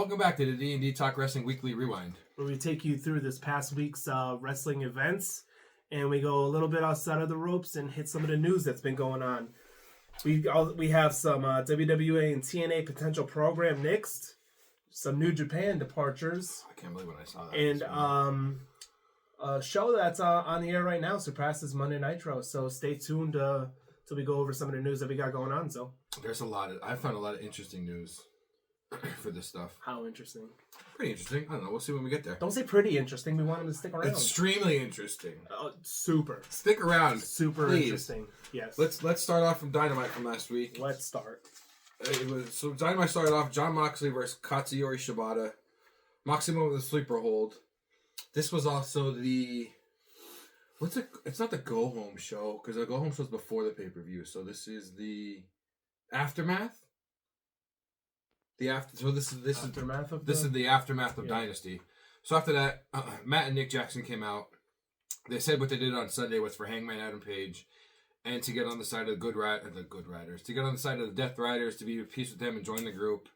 Welcome back to the D&D Talk Wrestling Weekly Rewind, where we take you through this past week's wrestling events, and we go a little bit outside of the ropes and hit some of the news that's been going on. We have some WWE and TNA potential program next, some New Japan departures. I can't believe when I saw that. And a show that's on the air right now surpasses Monday Nitro. So stay tuned till we go over some of the news that we got going on. So there's I found a lot of interesting news for this stuff. How interesting? Pretty interesting. I don't know. We'll see when we get there. Don't say pretty interesting. We want them to stick around. Extremely interesting. Super. Stick around. Super please. Interesting. Yes. Let's start off from Dynamite from last week. Let's start. So Dynamite started off Jon Moxley versus Katsuyori Shibata. Moxley went with a sleeper hold. This was also the it's not the go home show because the go home show's before the pay-per-view. So this is the aftermath. This is the aftermath of Dynasty. So after that, Matt and Nick Jackson came out. They said what they did on Sunday was for Hangman Adam Page, and to get on the side of the Good Riders, to get on the side of the Death Riders, to be at peace with them and join the group.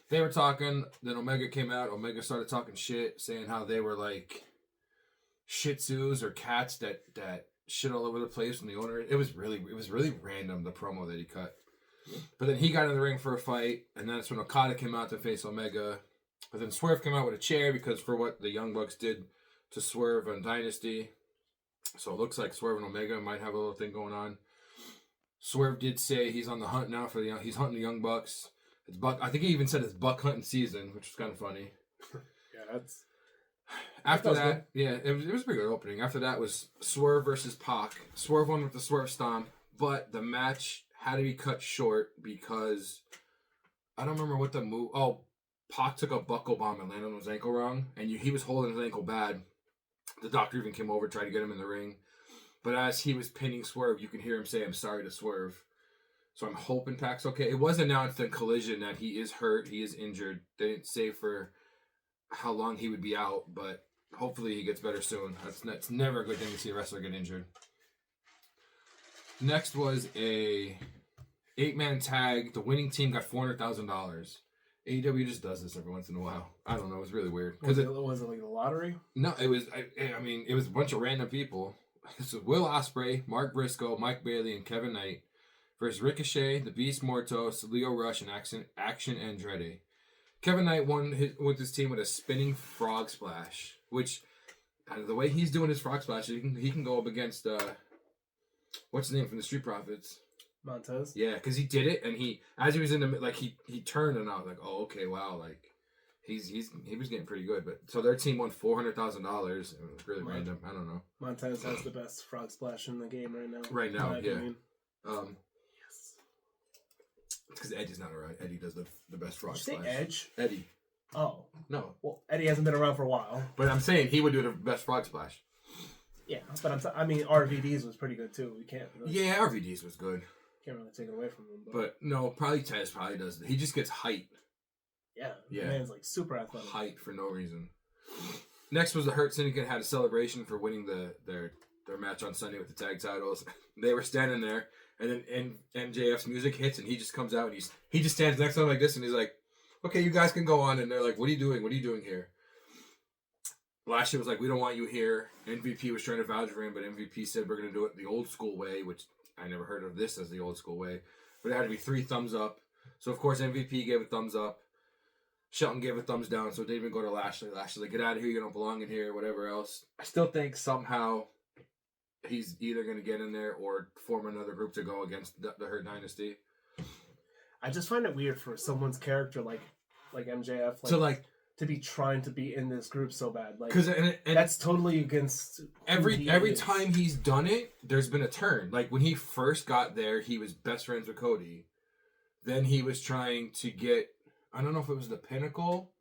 They were talking. Then Omega came out. Omega started talking shit, saying how they were like Shih Tzus or cats that shit all over the place from the owner. It was really random, the promo that he cut. But then he got in the ring for a fight, and that's when Okada came out to face Omega. But then Swerve came out with a chair because for what the Young Bucks did to Swerve on Dynasty. So it looks like Swerve and Omega might have a little thing going on. Swerve did say he's on the hunt now he's hunting the Young Bucks. It's Buck. I think he even said it's Buck hunting season, which was kind of funny. Yeah, that's. After that, yeah, it was a pretty good opening. After that was Swerve versus Pac. Swerve won with the Swerve Stomp, but the match had to be cut short because I don't remember what the move. Oh, Pac took a buckle bomb and landed on his ankle wrong, and he was holding his ankle bad. The doctor even came over, tried to get him in the ring, but as he was pinning Swerve, you can hear him say, "I'm sorry" to Swerve. So I'm hoping Pac's okay. It was announced in Collision that he is hurt, he is injured. They didn't say for how long he would be out, but hopefully he gets better soon. That's never a good thing to see a wrestler get injured. Next was a 8-man tag. The winning team got $400,000. AEW just does this every once in a while. I don't know. It was really weird. Was it like the lottery? No, it was. I mean, it was a bunch of random people. So Will Ospreay, Mark Briscoe, Mike Bailey, and Kevin Knight versus Ricochet, The Beast Mortos, Leo Rush, and Action Andretti. Kevin Knight won with his team with a spinning frog splash, which the way he's doing his frog splash, he can go up against what's his name from the Street Profits? Montez. Yeah, because he did it, and as he was in the like he turned, and I was like, oh okay, wow, like he was getting pretty good. But so their team won $400,000. It was really random. I don't know. Montez has the best frog splash in the game right now. Right now, yeah. Yes. Because Eddie's not around. Eddie does the best frog splash. Did you say Edge? Eddie. Oh. No. Well, Eddie hasn't been around for a while. But I'm saying he would do the best frog splash. Yeah, but I mean, RVD's was pretty good too. We can't. Really, yeah, RVD's was good. Can't really take it away from him. But no, probably Tez probably does. He just gets height. Yeah. The man's like super athletic. Height for no reason. Next was the Hurt Syndicate had a celebration for winning their match on Sunday with the tag titles. They were standing there, and then MJF's music hits, and he just comes out, and he just stands next to them like this, and he's like, "Okay, you guys can go on." And they're like, "What are you doing? What are you doing here?" Lashley was like, "We don't want you here." MVP was trying to vouch for him, but MVP said, "We're going to do it the old school way," which I never heard of this as the old school way. But it had to be 3 thumbs up. So, of course, MVP gave a thumbs up. Shelton gave a thumbs down, so it didn't even go to Lashley. Lashley's like, "Get out of here, you don't belong in here," whatever else. I still think somehow he's either going to get in there or form another group to go against the Hurt Dynasty. I just find it weird for someone's character like MJF to be trying to be in this group so bad. Like, because that's totally against every time he's done it, there's been a turn. Like when he first got there, he was best friends with Cody. Then he was trying to get, I don't know if it was the Pinnacle.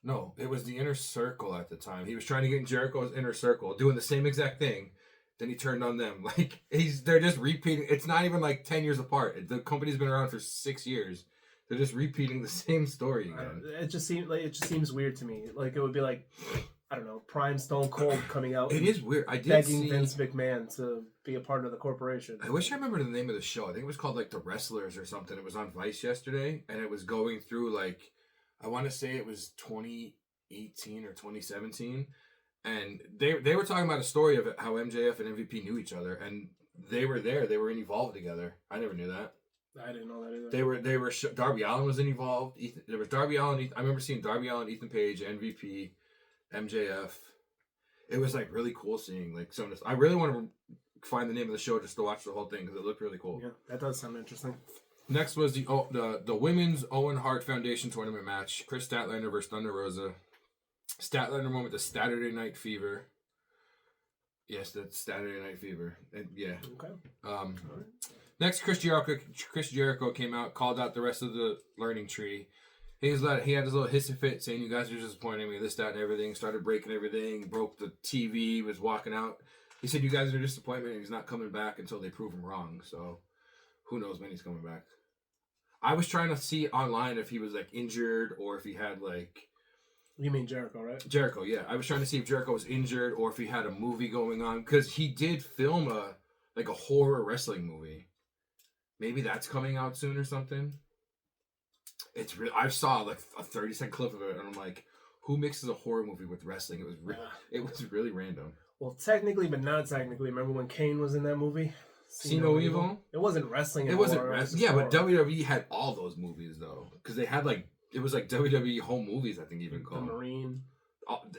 No, it was the Inner Circle at the time. He was trying to get in Jericho's Inner Circle, doing the same exact thing. Then he turned on them. Like they're just repeating. It's not even like 10 years apart. The company's been around for 6 years. They're just repeating the same story again. It just seems weird to me. Like it would be like, I don't know, Prime Stone Cold coming out. It is weird. I did begging Vince McMahon to be a part of the corporation. I wish I remember the name of the show. I think it was called like The Wrestlers or something. It was on Vice yesterday, and it was going through like I want to say it was 2018 or 2017. And they were talking about a story of how MJF and MVP knew each other. And they were there. They were involved together. I never knew that. I didn't know that either. They were Darby Allin was involved. There was Darby Allin. I remember seeing Darby Allin, Ethan Page, MVP, MJF. It was like really cool seeing like some of this. I really want to find the name of the show just to watch the whole thing because it looked really cool. Yeah, that does sound interesting. Next was the women's Owen Hart Foundation tournament match. Chris Statlander versus Thunder Rosa. Statlander won with the Saturday Night Fever. Yes, that's Saturday Night Fever. And yeah. Okay. Right. Next, Chris Jericho came out, called out the rest of the learning tree. He had his little hissy fit saying, "You guys are disappointing me, this, that, and everything." Started breaking everything, broke the TV, was walking out. He said, "You guys are a disappointment," and he's not coming back until they prove him wrong. So, who knows when he's coming back? I was trying to see online if he was like injured or if he had like. You mean Jericho, right? Jericho, yeah. I was trying to see if Jericho was injured or if he had a movie going on because he did film a horror wrestling movie. Maybe that's coming out soon or something. It's real. I saw like a 30-second clip of it, and I'm like, "Who mixes a horror movie with wrestling?" It was really random. Well, technically, but not technically. Remember when Kane was in that movie? See No Evil? It wasn't wrestling. It wasn't wrestling. Yeah, but WWE had all those movies though, because they had like it was like WWE home movies. I think even called the Marine.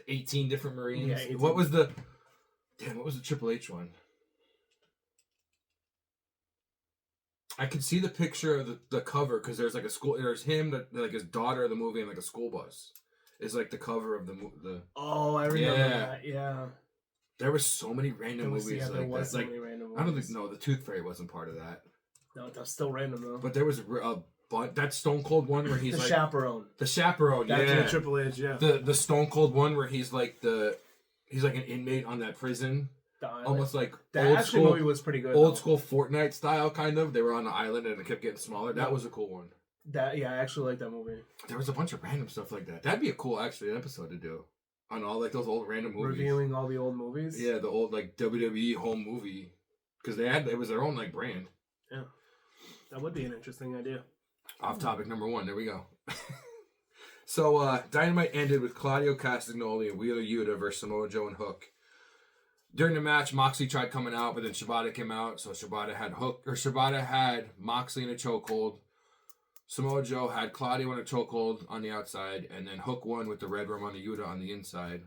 18 different Marines. Yeah, 18. What was the Triple H one? I can see the picture of the cover because there's like a school. There's him, like his daughter in the movie, and like a school bus is like the cover of the. Oh, I remember that. Yeah. There was so many random movies like there was that. So many random movies. I don't think the Tooth Fairy wasn't part of that. No, that's still random though. But there was that Stone Cold one where he's the like chaperone. The chaperone, that's yeah. Triple H, yeah. The Stone Cold one where he's like an inmate on that prison. Almost like that movie was pretty good. Old school Fortnite style, kind of. They were on the island and it kept getting smaller. That was a cool one. I actually like that movie. There was a bunch of random stuff like that. That'd be a cool episode to do on all like those old random movies. Reviewing all the old movies. Yeah, the old like WWE home movie because it was their own like brand. Yeah, that would be an interesting idea. Off topic number 1. There we go. So Dynamite ended with Claudio Castagnoli and Wheeler Yuta versus Samoa Joe and Hook. During the match, Moxley tried coming out, but then Shibata came out. So Shibata had Moxley in a chokehold. Samoa Joe had Claudio in a chokehold on the outside, and then Hook won with the Red Rum on the Yuta on the inside.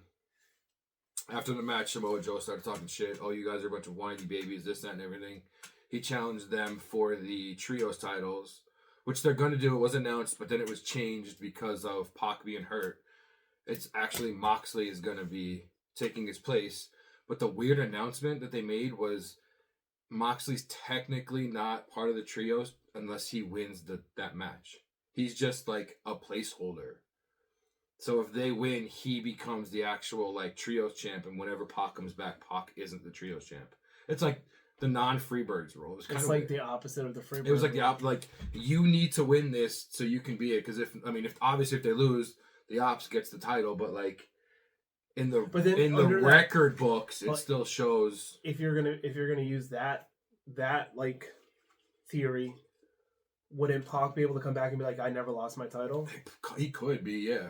After the match, Samoa Joe started talking shit. "Oh, you guys are a bunch of whiny babies, this, that, and everything." He challenged them for the Trios titles, which they're going to do. It was announced, but then it was changed because of Pac being hurt. It's actually Moxley is going to be taking his place. But the weird announcement that they made was Moxley's technically not part of the Trios unless he wins that match. He's just like a placeholder. So if they win, he becomes the actual like Trios champ, and whenever Pac comes back, Pac isn't the Trios champ. It's like the non-Freebirds rule. It's like weird. The opposite of the Freebirds. It was like the opposite. Like you need to win this so you can be it. Because if they lose, the Ops gets the title. But like in the record books, it still shows. If you're gonna use that like theory, wouldn't Pac be able to come back and be like, "I never lost my title"? He could be, yeah.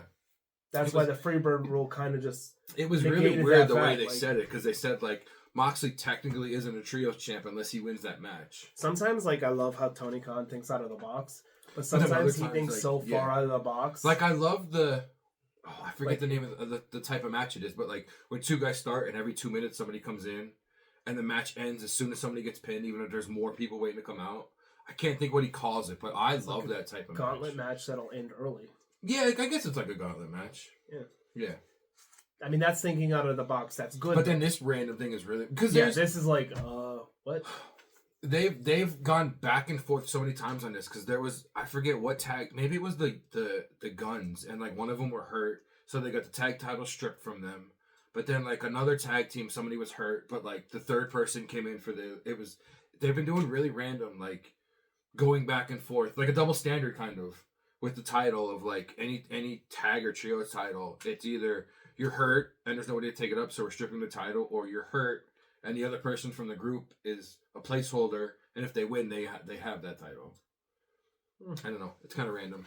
That's why the Freebird rule kind of just. It was really weird the way they said it because they said like Moxley technically isn't a Trios champ unless he wins that match. Sometimes like I love how Tony Khan thinks out of the box, but sometimes he thinks like, so far out of the box. Like I love I forget the name of the type of match it is, but like when two guys start and every 2 minutes somebody comes in and the match ends as soon as somebody gets pinned, even if there's more people waiting to come out. I can't think what he calls it, but I love that type of gauntlet match that'll end early. Yeah, I guess it's like a gauntlet match. Yeah. I mean, that's thinking out of the box. That's good. But then this random thing is really because this is like what? They've gone back and forth so many times on this because there was I forget what tag, maybe it was the Guns, and like one of them were hurt, so they got the tag title stripped from them. But then like another tag team, somebody was hurt, but like the third person came in for they've been doing really random like going back and forth like a double standard kind of with the title of like any tag or trio title. It's either you're hurt and there's nobody to take it up, so we're stripping the title, or you're hurt and the other person from the group is a placeholder, and if they win, they have that title. I don't know. It's kind of random.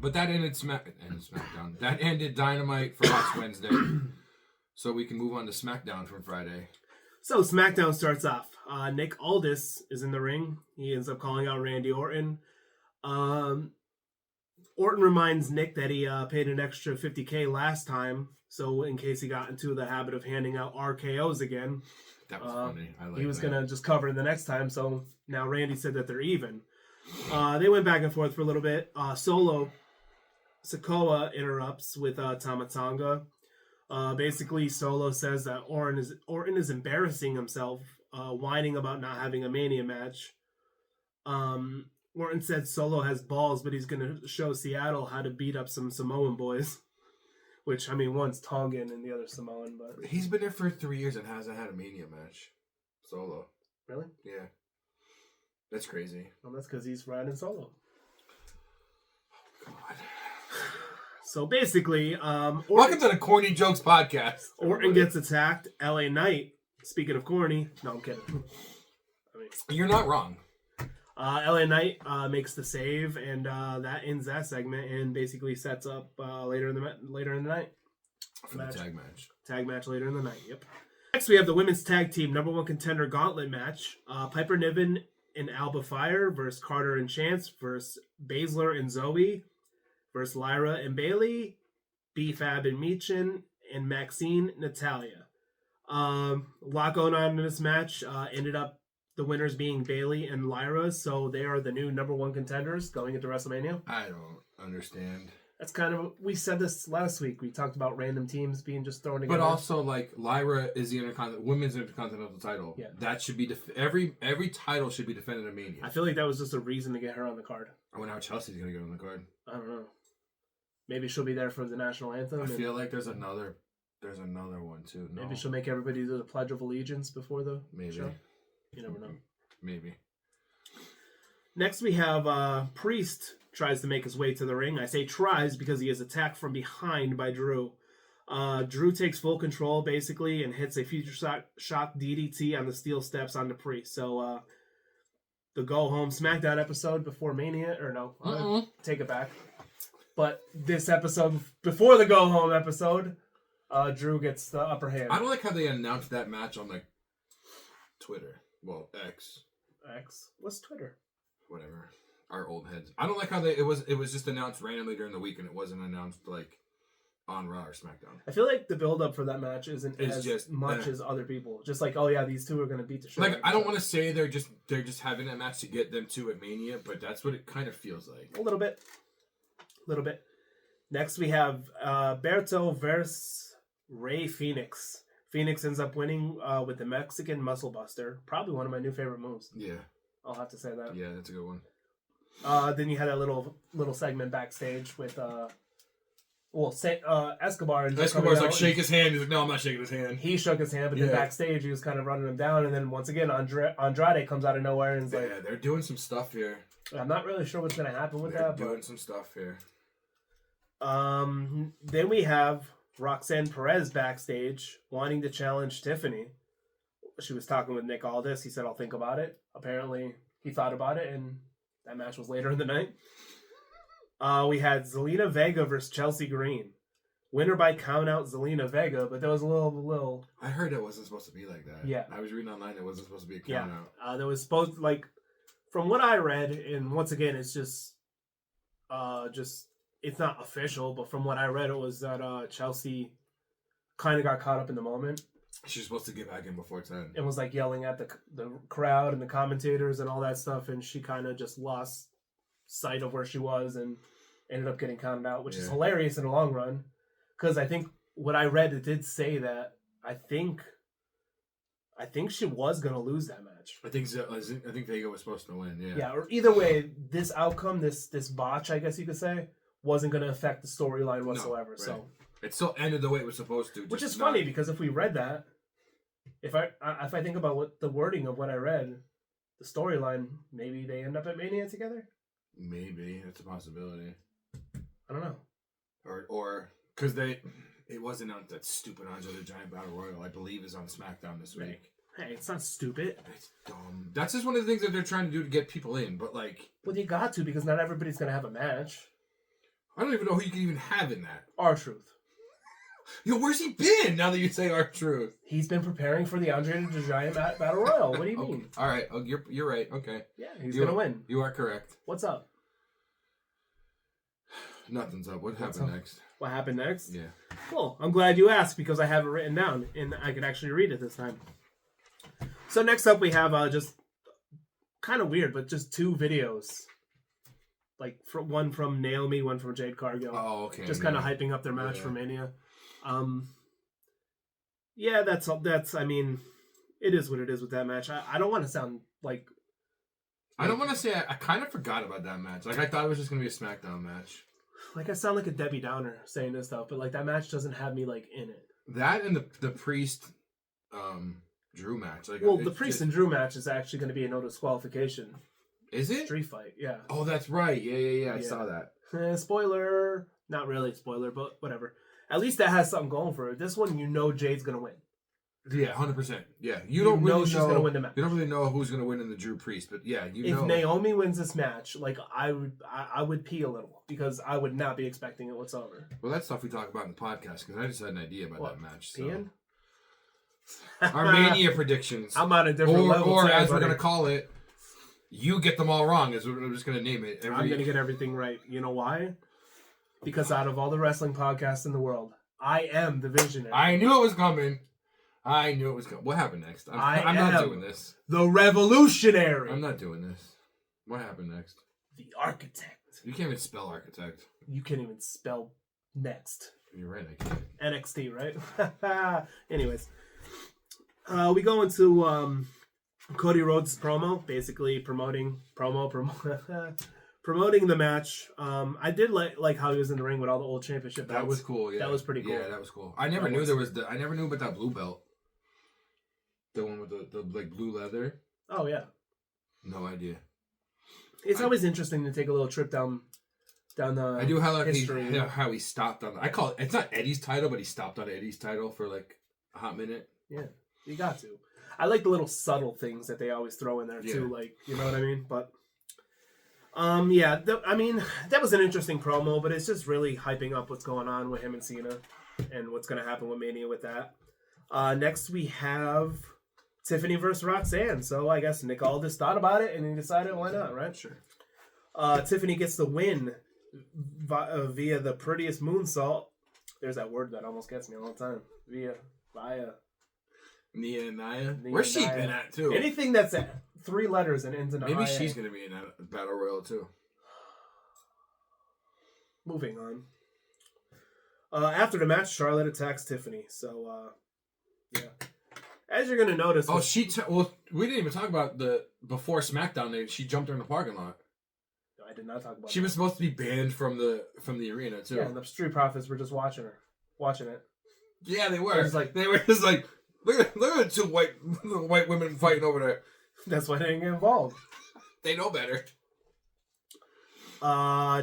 But that ended SmackDown. That ended Dynamite for last Wednesday. So we can move on to SmackDown from Friday. So SmackDown starts off. Nick Aldis is in the ring. He ends up calling out Randy Orton. Orton reminds Nick that he paid an extra $50K last time. So in case he got into the habit of handing out RKOs again. That was funny. I like he was that. going to just cover it the next time. So now Randy said that they're even. They went back and forth for a little bit. Solo Sikoa interrupts with Tama Tonga. Basically, Solo says that Orton is embarrassing himself, whining about not having a Mania match. Orton said Solo has balls, but he's going to show Seattle how to beat up some Samoan boys. Which, I mean, one's Tongan and the other's Samoan. But he's been there for 3 years and hasn't had a Mania match. Solo. Really? Yeah. That's crazy. Well, that's because he's riding solo. Oh, God. So basically, welcome to the Corny Jokes Podcast. Orton gets attacked. LA Knight, speaking of corny. No, I'm kidding. You're not wrong. LA Knight makes the save, and that ends that segment and basically sets up later in the night. For the tag match. Tag match later in the night, yep. Next, we have the women's tag team #1 contender gauntlet match. Piper Niven and Alba Fire versus Carter and Chance versus Baszler and Zoe versus Lyra and Bailey, B-Fab and Michin, and Maxine Natalia. A lot going on in this match. Ended up the winners being Bailey and Lyra, so they are the new #1 contenders going into WrestleMania. I don't understand. That's kind of, we said this last week. We talked about random teams being just thrown together. But also, like, Lyra is the women's intercontinental title. Yeah. That should be every title should be defended at Mania. I feel like that was just a reason to get her on the card. I wonder how Chelsea's gonna get on the card. I don't know. Maybe she'll be there for the national anthem. I feel like there's another one too. No. Maybe she'll make everybody do the Pledge of Allegiance before the show. You never know. Maybe. Next we have Priest tries to make his way to the ring. I say tries because he is attacked from behind by Drew. Drew takes full control basically and hits a future shock DDT on the steel steps on the Priest. So the go home SmackDown episode before Mania, or no, take it back. But this episode before the go home episode, Drew gets the upper hand. I don't like how they announced that match on like Twitter. Well, X. What's Twitter? Whatever. Our old heads. I don't like how it was just announced randomly during the week and it wasn't announced like on Raw or SmackDown. I feel like the build up for that match isn't as much as other people. Just like, oh yeah, these two are gonna beat the shit. Like I don't want to say they're just having that match to get them to at Mania, but that's what it kind of feels like. A little bit. Next we have Berto versus Rey Fenix. Phoenix ends up winning with the Mexican Muscle Buster. Probably one of my new favorite moves. Yeah. I'll have to say that. Yeah, that's a good one. Then you had that little segment backstage with Escobar. And Escobar's like, shake his hand. He's like, no, I'm not shaking his hand. He shook his hand, but then backstage he was kind of running him down. And then once again, Andrade comes out of nowhere and is like... Yeah, they're doing some stuff here. I'm not really sure what's going to happen with that. They're doing some stuff here. Then we have Roxanne Perez backstage wanting to challenge Tiffany. She was talking with Nick Aldis. He said, I'll think about it. Apparently, he thought about it, and that match was later in the night. We had Zelina Vega versus Chelsea Green. Winner by count out, Zelina Vega, but there was a little... I heard it wasn't supposed to be like that. Yeah. I was reading online it wasn't supposed to be a count out. There was supposed to, like, from what I read, and once again, it's just it's not official, but from what I read, it was that Chelsea kind of got caught up in the moment. She's supposed to get back in before 10. And was like yelling at the crowd and the commentators and all that stuff, and she kind of just lost sight of where she was and ended up getting counted out, which is hilarious in the long run. Because I think what I read, it did say that I think she was going to lose that match. I think Vega was supposed to win, yeah. Yeah, or either way, this outcome, this botch, I guess you could say, wasn't going to affect the storyline whatsoever. No, right. So it still ended the way it was supposed to. Which is funny because if we read that, if I think about what the wording of what I read, the storyline, maybe they end up at Mania together. Maybe it's a possibility. I don't know. Or because it was announced that stupid Andre the Giant Battle Royal, I believe, is on SmackDown this week. Hey, it's not stupid. It's dumb. That's just one of the things that they're trying to do to get people in. But like, well, you got to because not everybody's gonna have a match. I don't even know who you can even have in that. R-Truth. Yo, where's he been now that you say R-Truth? He's been preparing for the Andre the Giant Battle Royal. What do you mean? Okay. All right. Oh, you're right. Okay. Yeah, he's going to win. You are correct. What's up? Nothing's up. What happened next? What happened next? Yeah. Cool. I'm glad you asked because I have it written down and I could actually read it this time. So next up we have just kind of weird, but just 2 videos. Like one from Naomi, one from Jade Cargill. Oh, okay. Just kind of hyping up their match for Mania. Yeah, that's. I mean, it is what it is with that match. I don't want to sound like. I don't want to say I kind of forgot about that match. Like I thought it was just gonna be a SmackDown match. Like I sound like a Debbie Downer saying this stuff, but like that match doesn't have me like in it. That and the Priest, Drew match. Like, well, the Priest and Drew match is actually going to be a no disqualification. Is it? Street fight, yeah. Oh, that's right. Yeah. I saw that. Spoiler. Not really spoiler, but whatever. At least that has something going for it. This one, Jade's going to win. Yeah, 100%. Yeah, you don't really know she's going to win the match. You don't really know who's going to win in the Drew Priest, but yeah, if Naomi wins this match, like I would pee a little because I would not be expecting it whatsoever. Well, that's stuff we talk about in the podcast because I just had an idea about that match. So. Peeing? Our Mania predictions. I'm on a different level. Or as we're going to call it, you get them all wrong. Is what I'm just going to name it. I'm going to get everything right. You know why? Because out of all the wrestling podcasts in the world, I am the visionary. I knew it was coming. What happened next? I'm not doing this. The revolutionary. I'm not doing this. What happened next? The architect. You can't even spell architect. You can't even spell next. You're right, I can't. NXT, right? Anyways. We go into Cody Rhodes' promo, basically promoting the match. I did like how he was in the ring with all the old championship belts. That was cool. Yeah, that was pretty cool. Yeah, that was cool. I never knew about that blue belt. The one with the like blue leather. Oh yeah. No idea. It's always interesting to take a little trip down the. I do history. how he stopped on. I call it's not Eddie's title, but he stopped on Eddie's title for like a hot minute. Yeah, you got to. I like the little subtle things that they always throw in there too. Like, you know what I mean? But that was an interesting promo, but it's just really hyping up what's going on with him and Cena and what's going to happen with Mania with that. Next we have Tiffany versus Roxanne. So I guess Nick Aldis thought about it and he decided why not, right? Sure. Tiffany gets the win via the prettiest moonsault. There's that word that almost gets me all the time. Via. Nia and Naya. Where's she been at too? Anything that's at 3 letters and ends in Maybe she's going to be in that Battle Royal too. Moving on. After the match, Charlotte attacks Tiffany. So, yeah. As you're going to notice... Oh, we didn't even talk about before SmackDown, she jumped her in the parking lot. No, I did not talk about She was supposed to be banned from the arena too. Yeah, and the Street Profits were just watching it. Yeah, they were. They were just like, look at the 2 white women fighting over there. That's why they didn't get involved. They know better.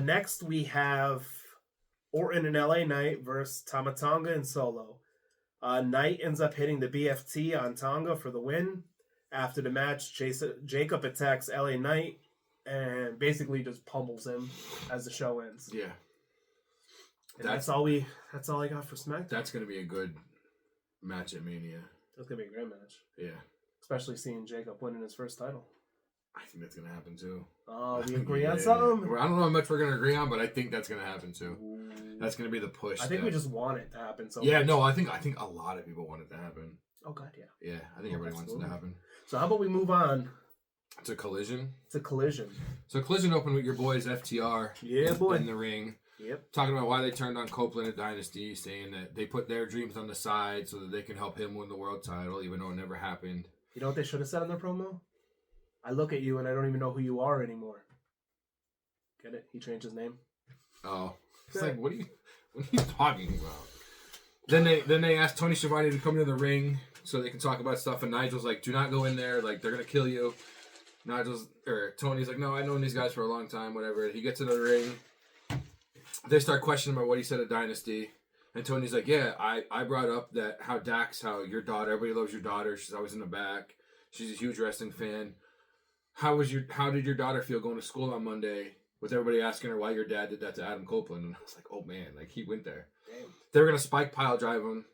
Next we have Orton and LA Knight versus Tama Tonga and Solo. Knight ends up hitting the BFT on Tonga for the win. After the match, Jacob attacks LA Knight and basically just pummels him as the show ends. Yeah. And that's all I got for SmackDown. That's gonna be a good match at Mania. That's gonna be a great match. Yeah. Especially seeing Jacob winning his first title. I think that's gonna happen too. Oh, we agree on something? I don't know how much we're gonna agree on, but I think that's gonna happen too. Ooh. That's gonna be the push. I think we just want it to happen. So yeah, no, I think a lot of people want it to happen. Oh God, yeah. Yeah, I think everybody wants it to happen. So how about we move on? It's a Collision. So Collision opened with your boys FTR. Yeah, boy. In the ring. Yep. Talking about why they turned on Copeland at Dynasty, saying that they put their dreams on the side so that they can help him win the world title, even though it never happened. You know what they should have said in their promo? I look at you and I don't even know who you are anymore. Get it? He changed his name. Oh. It's like, what are you talking about? Then they asked Tony Schiavone to come into the ring so they can talk about stuff, and Nigel's like, do not go in there, like, they're gonna kill you. Tony's like, no, I've known these guys for a long time, whatever. He gets in the ring. They start questioning about what he said at Dynasty. And Tony's like, yeah, I brought up that how your daughter, everybody loves your daughter. She's always in the back. She's a huge wrestling fan. How did your daughter feel going to school on Monday with everybody asking her why your dad did that to Adam Copeland. And I was like, oh man, like he went there. Damn. They were going to spike pile drive him.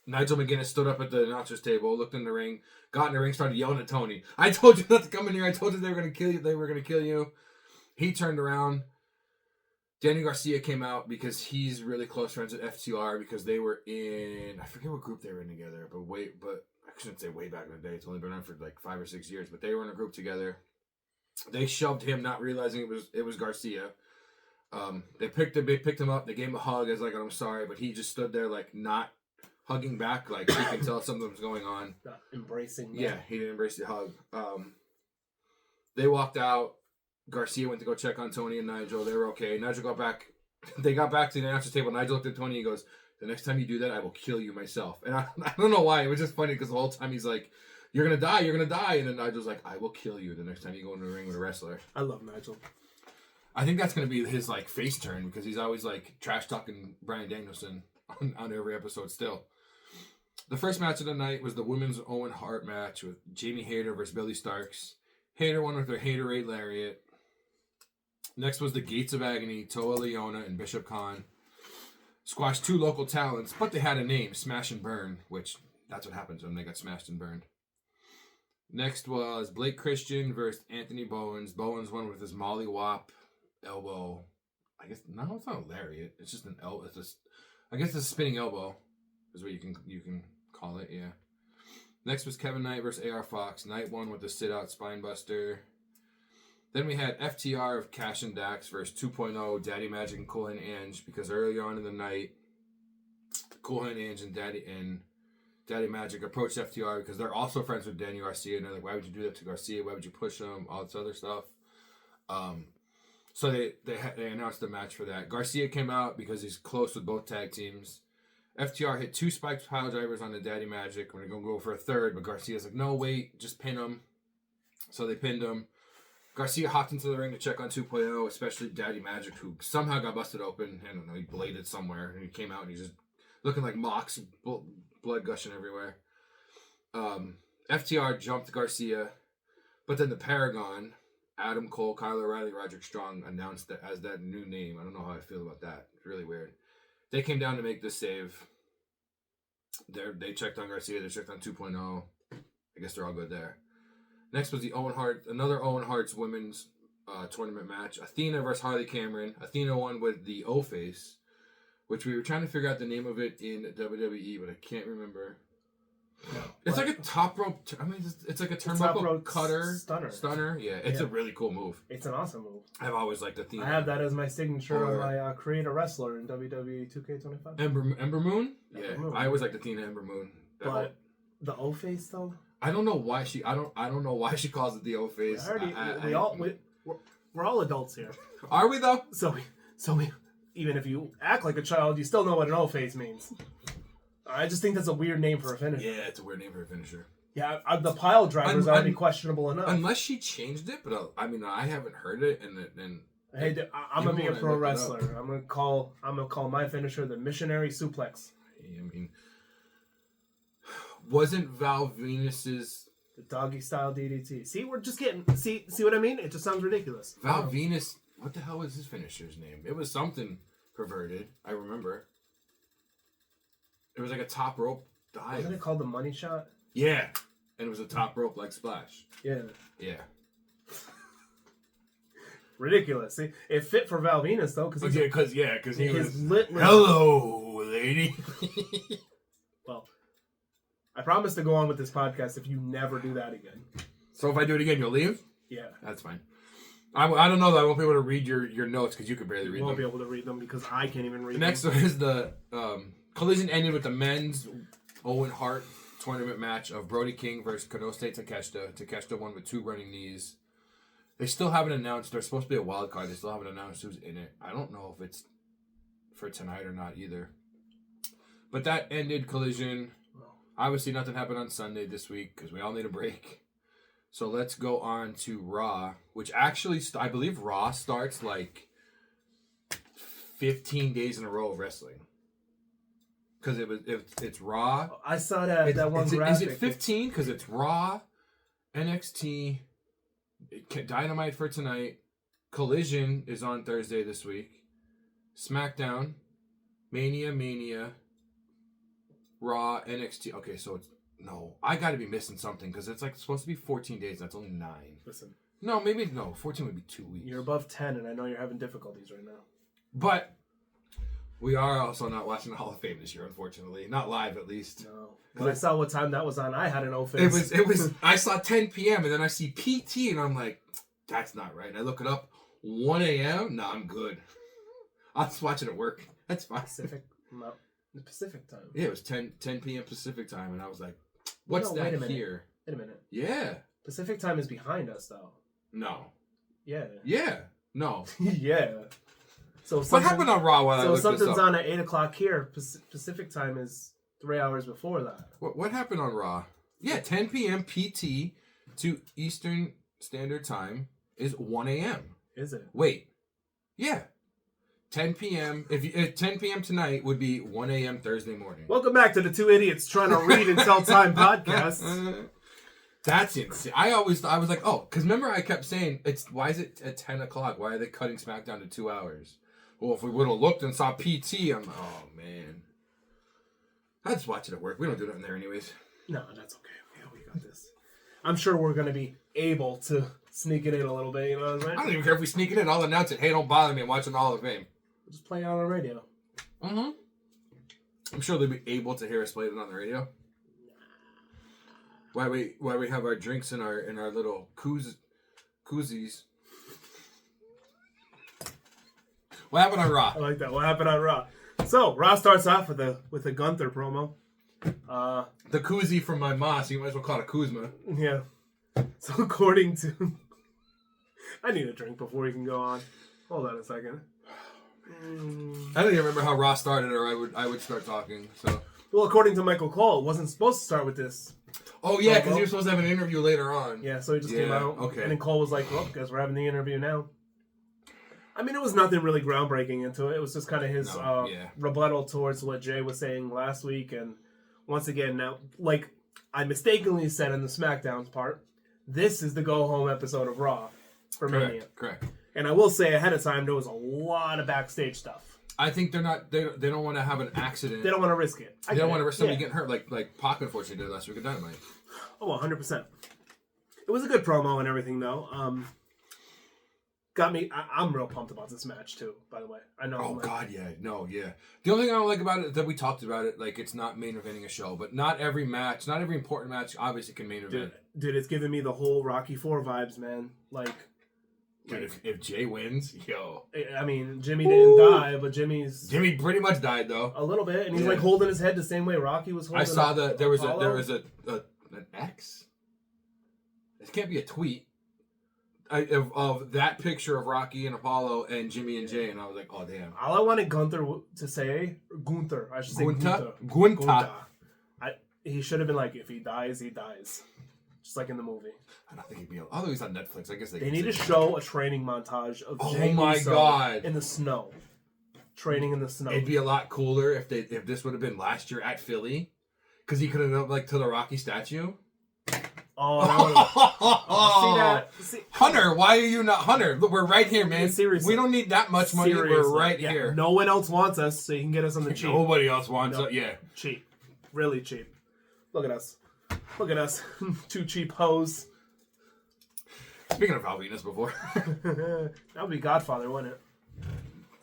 Nigel McGuinness stood up at the announcer's table, looked in the ring, got in the ring, started yelling at Tony. I told you not to come in here. I told you they were going to kill you. They were going to kill you. He turned around. Danny Garcia came out because he's really close friends with FTR because they were in, I forget what group they were in together, but I shouldn't say way back in the day. It's only been on for like 5 or 6 years, but they were in a group together. They shoved him, not realizing it was Garcia. They picked him up. They gave him a hug. I was like, I'm sorry, but he just stood there like not hugging back, like he can tell something was going on. Not embracing that. Yeah, he didn't embrace the hug. They walked out. Garcia went to go check on Tony and Nigel. They were okay. Nigel got back. They got back to the announcer's table. Nigel looked at Tony. He goes, the next time you do that, I will kill you myself. And I don't know why. It was just funny because the whole time he's like, you're going to die. You're going to die. And then Nigel's like, I will kill you the next time you go in the ring with a wrestler. I love Nigel. I think that's going to be his like face turn because he's always like trash talking Bryan Danielson on every episode still. The first match of the night was the women's Owen Hart match with Jamie Hayter versus Billy Starks. Hayter won with her Haterade Lariat. Next was the Gates of Agony, Toa Leona and Bishop Khan. Squashed 2 local talents, but they had a name, Smash and Burn, which that's what happens when they got smashed and burned. Next was Blake Christian versus Anthony Bowens. Bowens won with his Molly Wop elbow. I guess no, it's not a lariat. It's just an elbow. I guess it's a spinning elbow, is what you can call it. Yeah. Next was Kevin Knight versus AR Fox. Knight won with the sit out spine buster. Then we had FTR of Cash and Dax versus 2.0, Daddy Magic and Cool Hand Ange, because early on in the night, Cool Hand Ange and Daddy Magic approached FTR because they're also friends with Danny Garcia, and they're like, why would you do that to Garcia? Why would you push him? All this other stuff. So they announced the match for that. Garcia came out because he's close with both tag teams. FTR hit 2 spiked pile drivers on the Daddy Magic. We're going to go for a third, but Garcia's like, no, wait, just pin him. So they pinned him. Garcia hopped into the ring to check on 2.0, especially Daddy Magic, who somehow got busted open. I don't know, he bladed somewhere, and he came out, and he's just looking like Mox, blood gushing everywhere. FTR jumped Garcia, but then the Paragon, Adam Cole, Kyle O'Reilly, Roderick Strong, announced that as that new name. I don't know how I feel about that. It's really weird. They came down to make the save. They checked on Garcia. They checked on 2.0. I guess they're all good there. Next was another Owen Hart's women's tournament match. Athena versus Harley Cameron. Athena won with the O-Face, which we were trying to figure out the name of it in WWE, but I can't remember. No, it's like a top rope. It's like a turnbuckle cutter stunner. Yeah, it's a really cool move. It's an awesome move. I've always liked Athena. I have that as my signature on my Create a Wrestler in WWE 2K25. Ember Moon. Yeah, Ember Moon. I always liked Athena Ember Moon. But the O-Face though. I don't know why she. I don't know why she calls it the O-Face. We're all adults here. Are we though? So we even if you act like a child, you still know what an O-Face means. I just think that's a weird name for a finisher. Yeah, it's a weird name for a finisher. Yeah, the pile driver's already questionable enough. Unless she changed it, but I haven't heard it. And hey, I'm gonna be a pro wrestler. I'm gonna call my finisher the missionary suplex. I mean, wasn't Val Venus's the doggy style DDT? See, we're just getting see what I mean? It just sounds ridiculous. Val Venus. What the hell was his finisher's name? It was something perverted. I remember. It was like a top rope dive. Wasn't it called the money shot? Yeah. And it was a top rope leg splash. Yeah. Yeah. Ridiculous. See, it fit for Val Venus though, because he was lit. Hello, lady. Well, I promise to go on with this podcast if you never do that again. So if I do it again, you'll leave? Yeah. That's fine. I don't know that I won't be able to read your notes because you could barely read them. You won't be able to read them because I can't even read them. The next one is the collision ended with the men's Owen Hart tournament match of Brody King versus Konosuke Takeshita. Takeshita won with 2 running knees. They still haven't announced. There's supposed to be a wild card. They still haven't announced who's in it. I don't know if it's for tonight or not either. But that ended Collision. Obviously, nothing happened on Sunday this week because we all need a break. So let's go on to Raw, which actually, I believe Raw starts like 15 days in a row of wrestling. Because it's Raw. I saw that one graphic. Is it 15? Because it's Raw, NXT, Dynamite for tonight, Collision is on Thursday this week. SmackDown, Mania, Raw, NXT. Okay, so it's... No, I got to be missing something because it's like supposed to be 14 days. That's only 9. Listen. No, maybe... No, 14 would be 2 weeks. You're above 10, and I know you're having difficulties right now. But we are also not watching the Hall of Fame this year, unfortunately. Not live, at least. No. When I saw what time that was on, I had an offense. It was. I saw 10 p.m. and then I see PT, and I'm like, that's not right. And I look it up. 1 a.m. No, I'm good. I'll just watch it at work. That's fine. Pacific time. Yeah, it was 10 p.m. Pacific time, and I was like, what's that here? Wait a minute. Yeah. Pacific time is behind us, though. No. Yeah. Yeah. No. Yeah. So what happened on Raw while I looked this up? So something's on at 8 o'clock here. Pacific time is 3 hours before that. What happened on Raw? Yeah, 10 p.m. PT to Eastern Standard Time is 1 a.m. Is it? Wait. Yeah. 10 p.m. 10 p.m. tonight would be 1 a.m. Thursday morning. Welcome back to the Two Idiots Trying to Read and Tell Time podcast. That's insane. I was like, oh, because remember I kept saying, why is it at 10 o'clock? Why are they cutting SmackDown to 2 hours? Well, if we would have looked and saw PT, oh, man. I just watch it at work. We don't do nothing there anyways. No, that's okay. Yeah, we got this. I'm sure we're going to be able to sneak it in a little bit. You know what I'm saying? I don't even care if we sneak it in. I'll announce it. Hey, don't bother me. I'm watching the Hall of Fame. We'll just play it on the radio. Mm-hmm. I'm sure they'll be able to hear us play it on the radio. Why we have our drinks in our little koozies. What happened on Raw? I like that. What happened on Raw? So Raw starts off with a Gunther promo. The koozie from my Moss. You might as well call it Kuzma. Yeah. So according to, I need a drink before we can go on. Hold on a second. I don't even remember how Raw started, or I would start talking. So. Well, according to Michael Cole, it wasn't supposed to start with this. Oh yeah, because he was supposed to have an interview later on. Yeah, so he just came out. Okay. And then Cole was like, "Well, guess we're having the interview now." I mean, it was nothing really groundbreaking into it. It was just kind of his rebuttal towards what Jay was saying last week. And once again, now, like I mistakenly said in the SmackDown part, this is the go-home episode of Raw for Mania. Correct. And I will say ahead of time, there was a lot of backstage stuff. I think they don't want to have an accident. They don't want to risk it. They don't want to risk somebody getting hurt, like Pac unfortunately did last week at Dynamite. Oh, 100%. It was a good promo and everything, though. Got me. I'm real pumped about this match too. By the way, I know. Oh God, yeah, no, yeah. The only thing I don't like about it is that we talked about it, like it's not main eventing a show, but not every match, not every important match, obviously can main event. Dude, it's giving me the whole Rocky IV vibes, man. Like, dude, if Jay wins, yo. I mean, Jimmy didn't die, but Jimmy pretty much died though. A little bit, and he's like holding his head the same way Rocky was holding. I saw that there was an X. It can't be a tweet. Of that picture of Rocky and Apollo and Jimmy and Jay, and I was like, oh damn. All I wanted Gunther to say, I should say Gunther. He should have been like, if he dies, he dies. Just like in the movie. I don't think he'd be able, although he's on Netflix, I guess they need to show a training montage of Jay God. in the snow. Training in the snow. It'd be a lot cooler if this would have been last year at Philly. Because he could have gone like to the Rocky statue. Oh, see that? Hunter, why are you not Hunter? Look, we're right here, man. Seriously. We don't need that much money. We're right here. No one else wants us, so you can get us on the cheap. Nobody else wants us. Yeah. Cheap. Really cheap. Look at us. Look at us. Two cheap hoes. Speaking of Val Venus before. That would be Godfather, wouldn't it?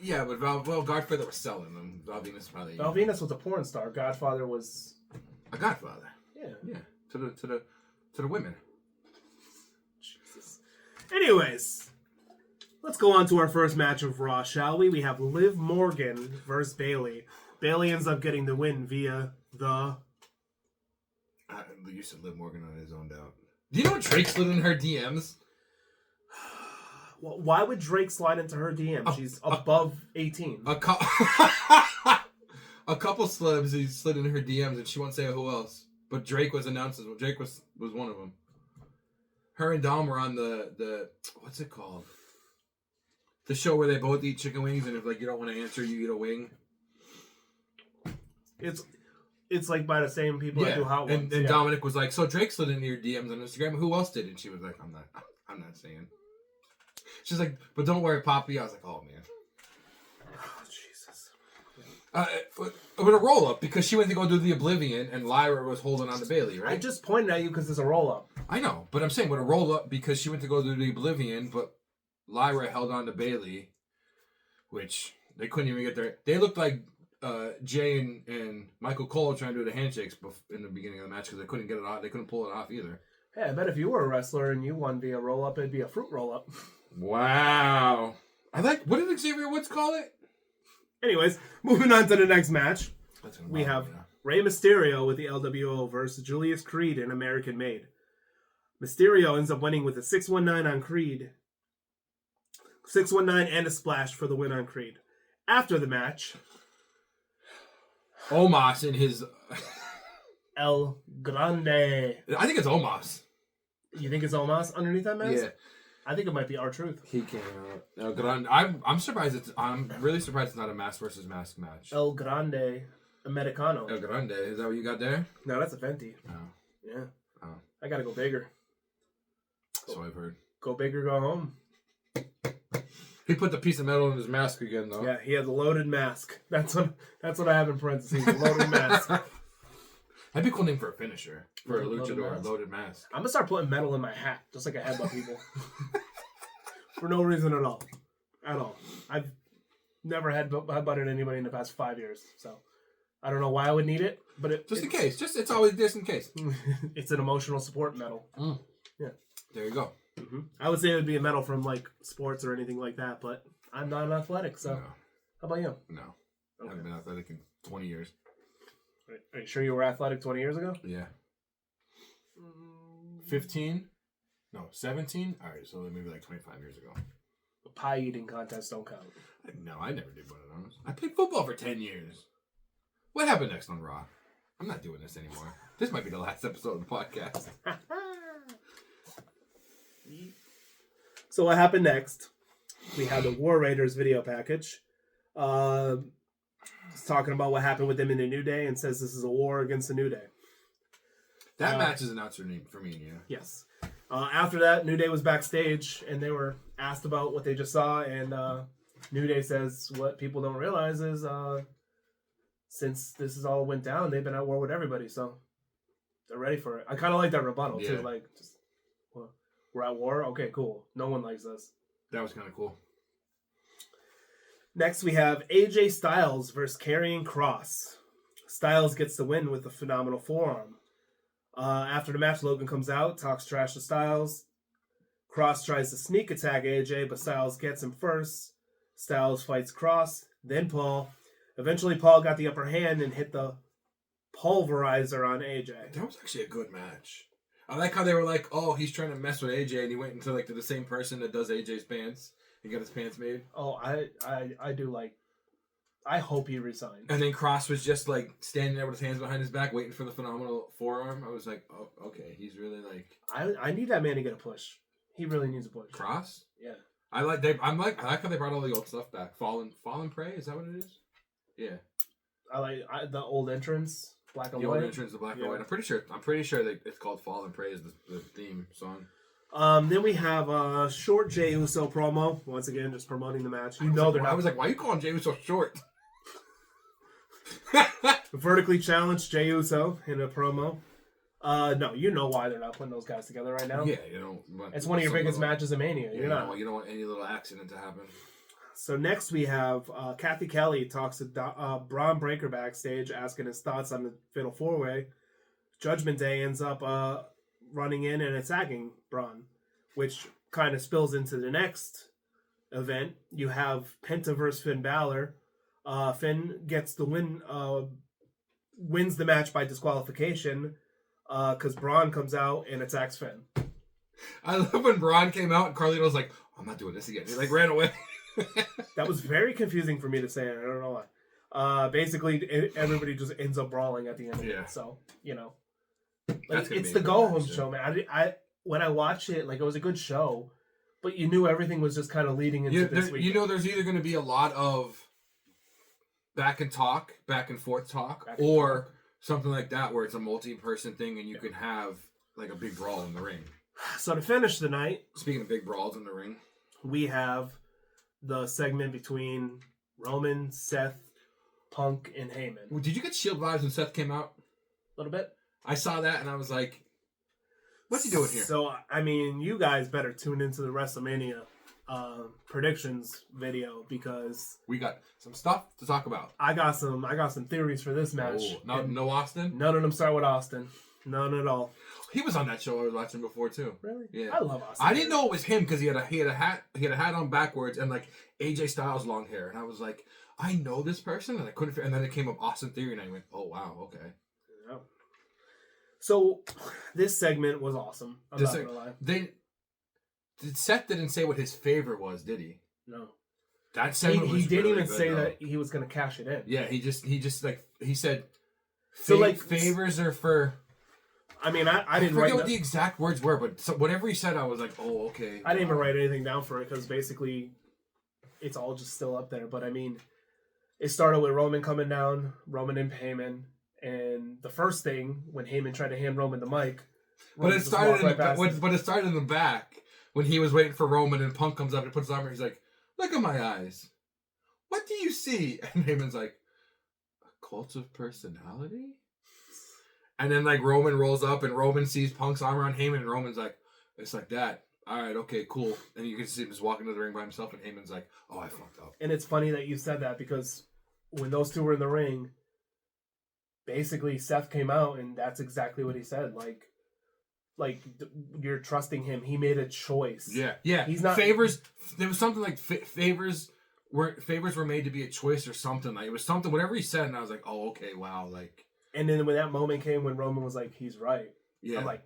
Yeah, but Godfather was selling them. Val Venus probably. Val Venus was a porn star. Godfather was a Godfather. Yeah. Yeah. To the women. Jesus. Anyways, let's go on to our first match of Raw, shall we? We have Liv Morgan versus Bayley. Bayley ends up getting the win via the... You said Liv Morgan on his own doubt. Do you know Drake slid in her DMs? Well, why would Drake slide into her DMs? She's above 18. A couple celebs, he slid in her DMs, and she won't say who else. But Drake was announced as well. Drake was one of them. Her and Dom were on the what's it called? The show where they both eat chicken wings, and if like you don't want to answer, you eat a wing. It's like by the same people that do Hot Ones. And Dominic was like, so Drake slid into your DMs on Instagram. Who else did? And she was like, I'm not saying. She's like, but don't worry, Poppy. I was like, oh, man. Oh, Jesus. But a roll-up, because she went to go do the Oblivion, and Lyra was holding on to Bailey, right? I just pointed at you because it's a roll-up. I know, but I'm saying with a roll-up, because she went to go do the Oblivion, but Lyra held on to Bailey, which they couldn't even get there. They looked like Jay and Michael Cole trying to do the handshakes in the beginning of the match because they couldn't get it off. They couldn't pull it off either. Hey, I bet if you were a wrestler and you won via roll-up, it'd be a fruit roll-up. Wow. What did Xavier Woods call it? Anyways, moving on to the next match. We have Rey Mysterio with the LWO versus Julius Creed and American Made. Mysterio ends up winning with a 619 on Creed. 619 and a splash for the win on Creed. After the match, Omos in his El Grande. I think it's Omos. You think it's Omos underneath that mask? Yeah. I think it might be R-Truth. He came out. El Grande. I'm surprised I'm really surprised it's not a mask versus mask match. El Grande Americano. El Grande. Is that what you got there? No, that's a Fenty. Oh. Yeah. Oh. I gotta go bigger. So I've heard. Go big or go home. He put the piece of metal in his mask again, though. Yeah, he had the loaded mask. That's what I have in parentheses. The loaded mask. That'd be a cool name for a finisher. For a luchador, loaded mask. I'm gonna start putting metal in my hat, just like I headbutt people. For no reason at all. At all. I've never headbutted anybody in the past 5 years, so I don't know why I would need it, but in case. It's always just in case. It's an emotional support medal. Mm. Yeah. There you go. Mm-hmm. I would say it would be a medal from like sports or anything like that, but I'm not athletic, so. No. How about you? No. Okay. I haven't been athletic in 20 years. Are you sure you were athletic 20 years ago? Yeah. 15? No, 17? All right, so maybe like 25 years ago. The pie eating contests don't count. No, I never did one of those. I played football for 10 years. What happened next on Raw? I'm not doing this anymore. This might be the last episode of the podcast. So what happened next? We had the War Raiders video package. It's talking about what happened with them in the New Day and says this is a war against the New Day. That match is announced for me and you. Yes. After that, New Day was backstage and they were asked about what they just saw, and New Day says what people don't realize is since this is all went down, they've been at war with everybody, so they're ready for it. I kind of like that rebuttal too, like just we're at war. Okay, cool. No one likes us. That was kind of cool. Next, we have AJ Styles versus Karrion Kross. Styles gets the win with a phenomenal forearm. After the match, Logan comes out, talks trash to Styles. Kross tries to sneak attack AJ, but Styles gets him first. Styles fights Kross, then Paul. Eventually, Paul got the upper hand and hit the pulverizer on AJ. That was actually a good match. I like how they were like, oh, he's trying to mess with AJ, and he went into like to the same person that does AJ's pants. He got his pants made. Oh, I do like. I hope he resigns. And then Kross was just like standing there with his hands behind his back, waiting for the phenomenal forearm. I was like, oh, okay, he's really like. I need that man to get a push. He really needs a push. Kross? Yeah. I like how they brought all the old stuff back. Fallen Prey, is that what it is? Yeah. I like the old entrance. Black and white. The old entrance, the black and white. I'm pretty sure that it's called Fall and Pray is the theme song. Then we have a short Jey Uso promo. Once again, just promoting the match. I was like, why are you calling Jey Uso short? Vertically challenged Jey Uso in a promo. No, you know why they're not putting those guys together right now. Yeah, it's one of your biggest matches in Mania. You don't want any little accident to happen. So next we have Kathy Kelly talks to Braun Breaker backstage, asking his thoughts on the Fatal 4-Way. Judgment Day ends up running in and attacking Braun, which kind of spills into the next event. You have Penta versus Finn Balor. Finn gets the win, wins the match by disqualification because Braun comes out and attacks Finn. I love when Braun came out and Carlito was like, I'm not doing this again. He like ran away. That was very confusing for me to say. I don't know why. Basically, everybody just ends up brawling at the end of it. So, like, it's the go-home show, man. I when I watched it, like, it was a good show, but you knew everything was just kind of leading into this week. There's either going to be a lot of back and forth talk, or something like that where it's a multi-person thing and you can have like a big brawl in the ring. So to finish the night, speaking of big brawls in the ring, we have the segment between Roman, Seth, Punk, and Heyman. Well, did you get Shield vibes when Seth came out? A little bit. I saw that and I was like, what's he doing here? So, I mean, you guys better tune into the WrestleMania predictions video because we got some stuff to talk about. I got some theories for this match. Oh, no Austin? None of them start with Austin. None at all. He was on that show I was watching before too. Really? Yeah. I love Austin. I didn't know it was him because he had a hat on backwards and like AJ Styles long hair, and I was like, I know this person, and I couldn't. And then it came up Austin Theory, and I went, oh wow, okay. Yeah. So this segment was awesome. I'm not gonna lie. Seth didn't say what his favor was, did he? No. That segment was he didn't really even good, say though. that he was gonna cash it in. Yeah, he just like he said. So like favors are for. I mean, I didn't forget write what the exact words were, but whatever he said, I was like, oh, okay. I didn't even write anything down for it because basically, it's all just still up there. But I mean, it started with Roman coming down, Roman and Heyman, and the first thing when Heyman tried to hand Roman the mic, but it started in the back when he was waiting for Roman and Punk comes up and puts his arm. He's like, "Look at my eyes. What do you see?" And Heyman's like, "A cult of personality." And then like Roman rolls up and Roman sees Punk's armor on Heyman and Roman's like, "It's like that. All right, okay, cool." And you can see him just walking to the ring by himself and Heyman's like, "Oh, I fucked up." And it's funny that you said that because when those two were in the ring, basically Seth came out and that's exactly what he said. Like you're trusting him. He made a choice. Yeah. He's not favors. There was something like favors were made to be a choice or something. Like it was something. Whatever he said, and I was like, "Oh, okay, wow." Like. And then when that moment came when Roman was like, "He's right." Yeah. I'm like,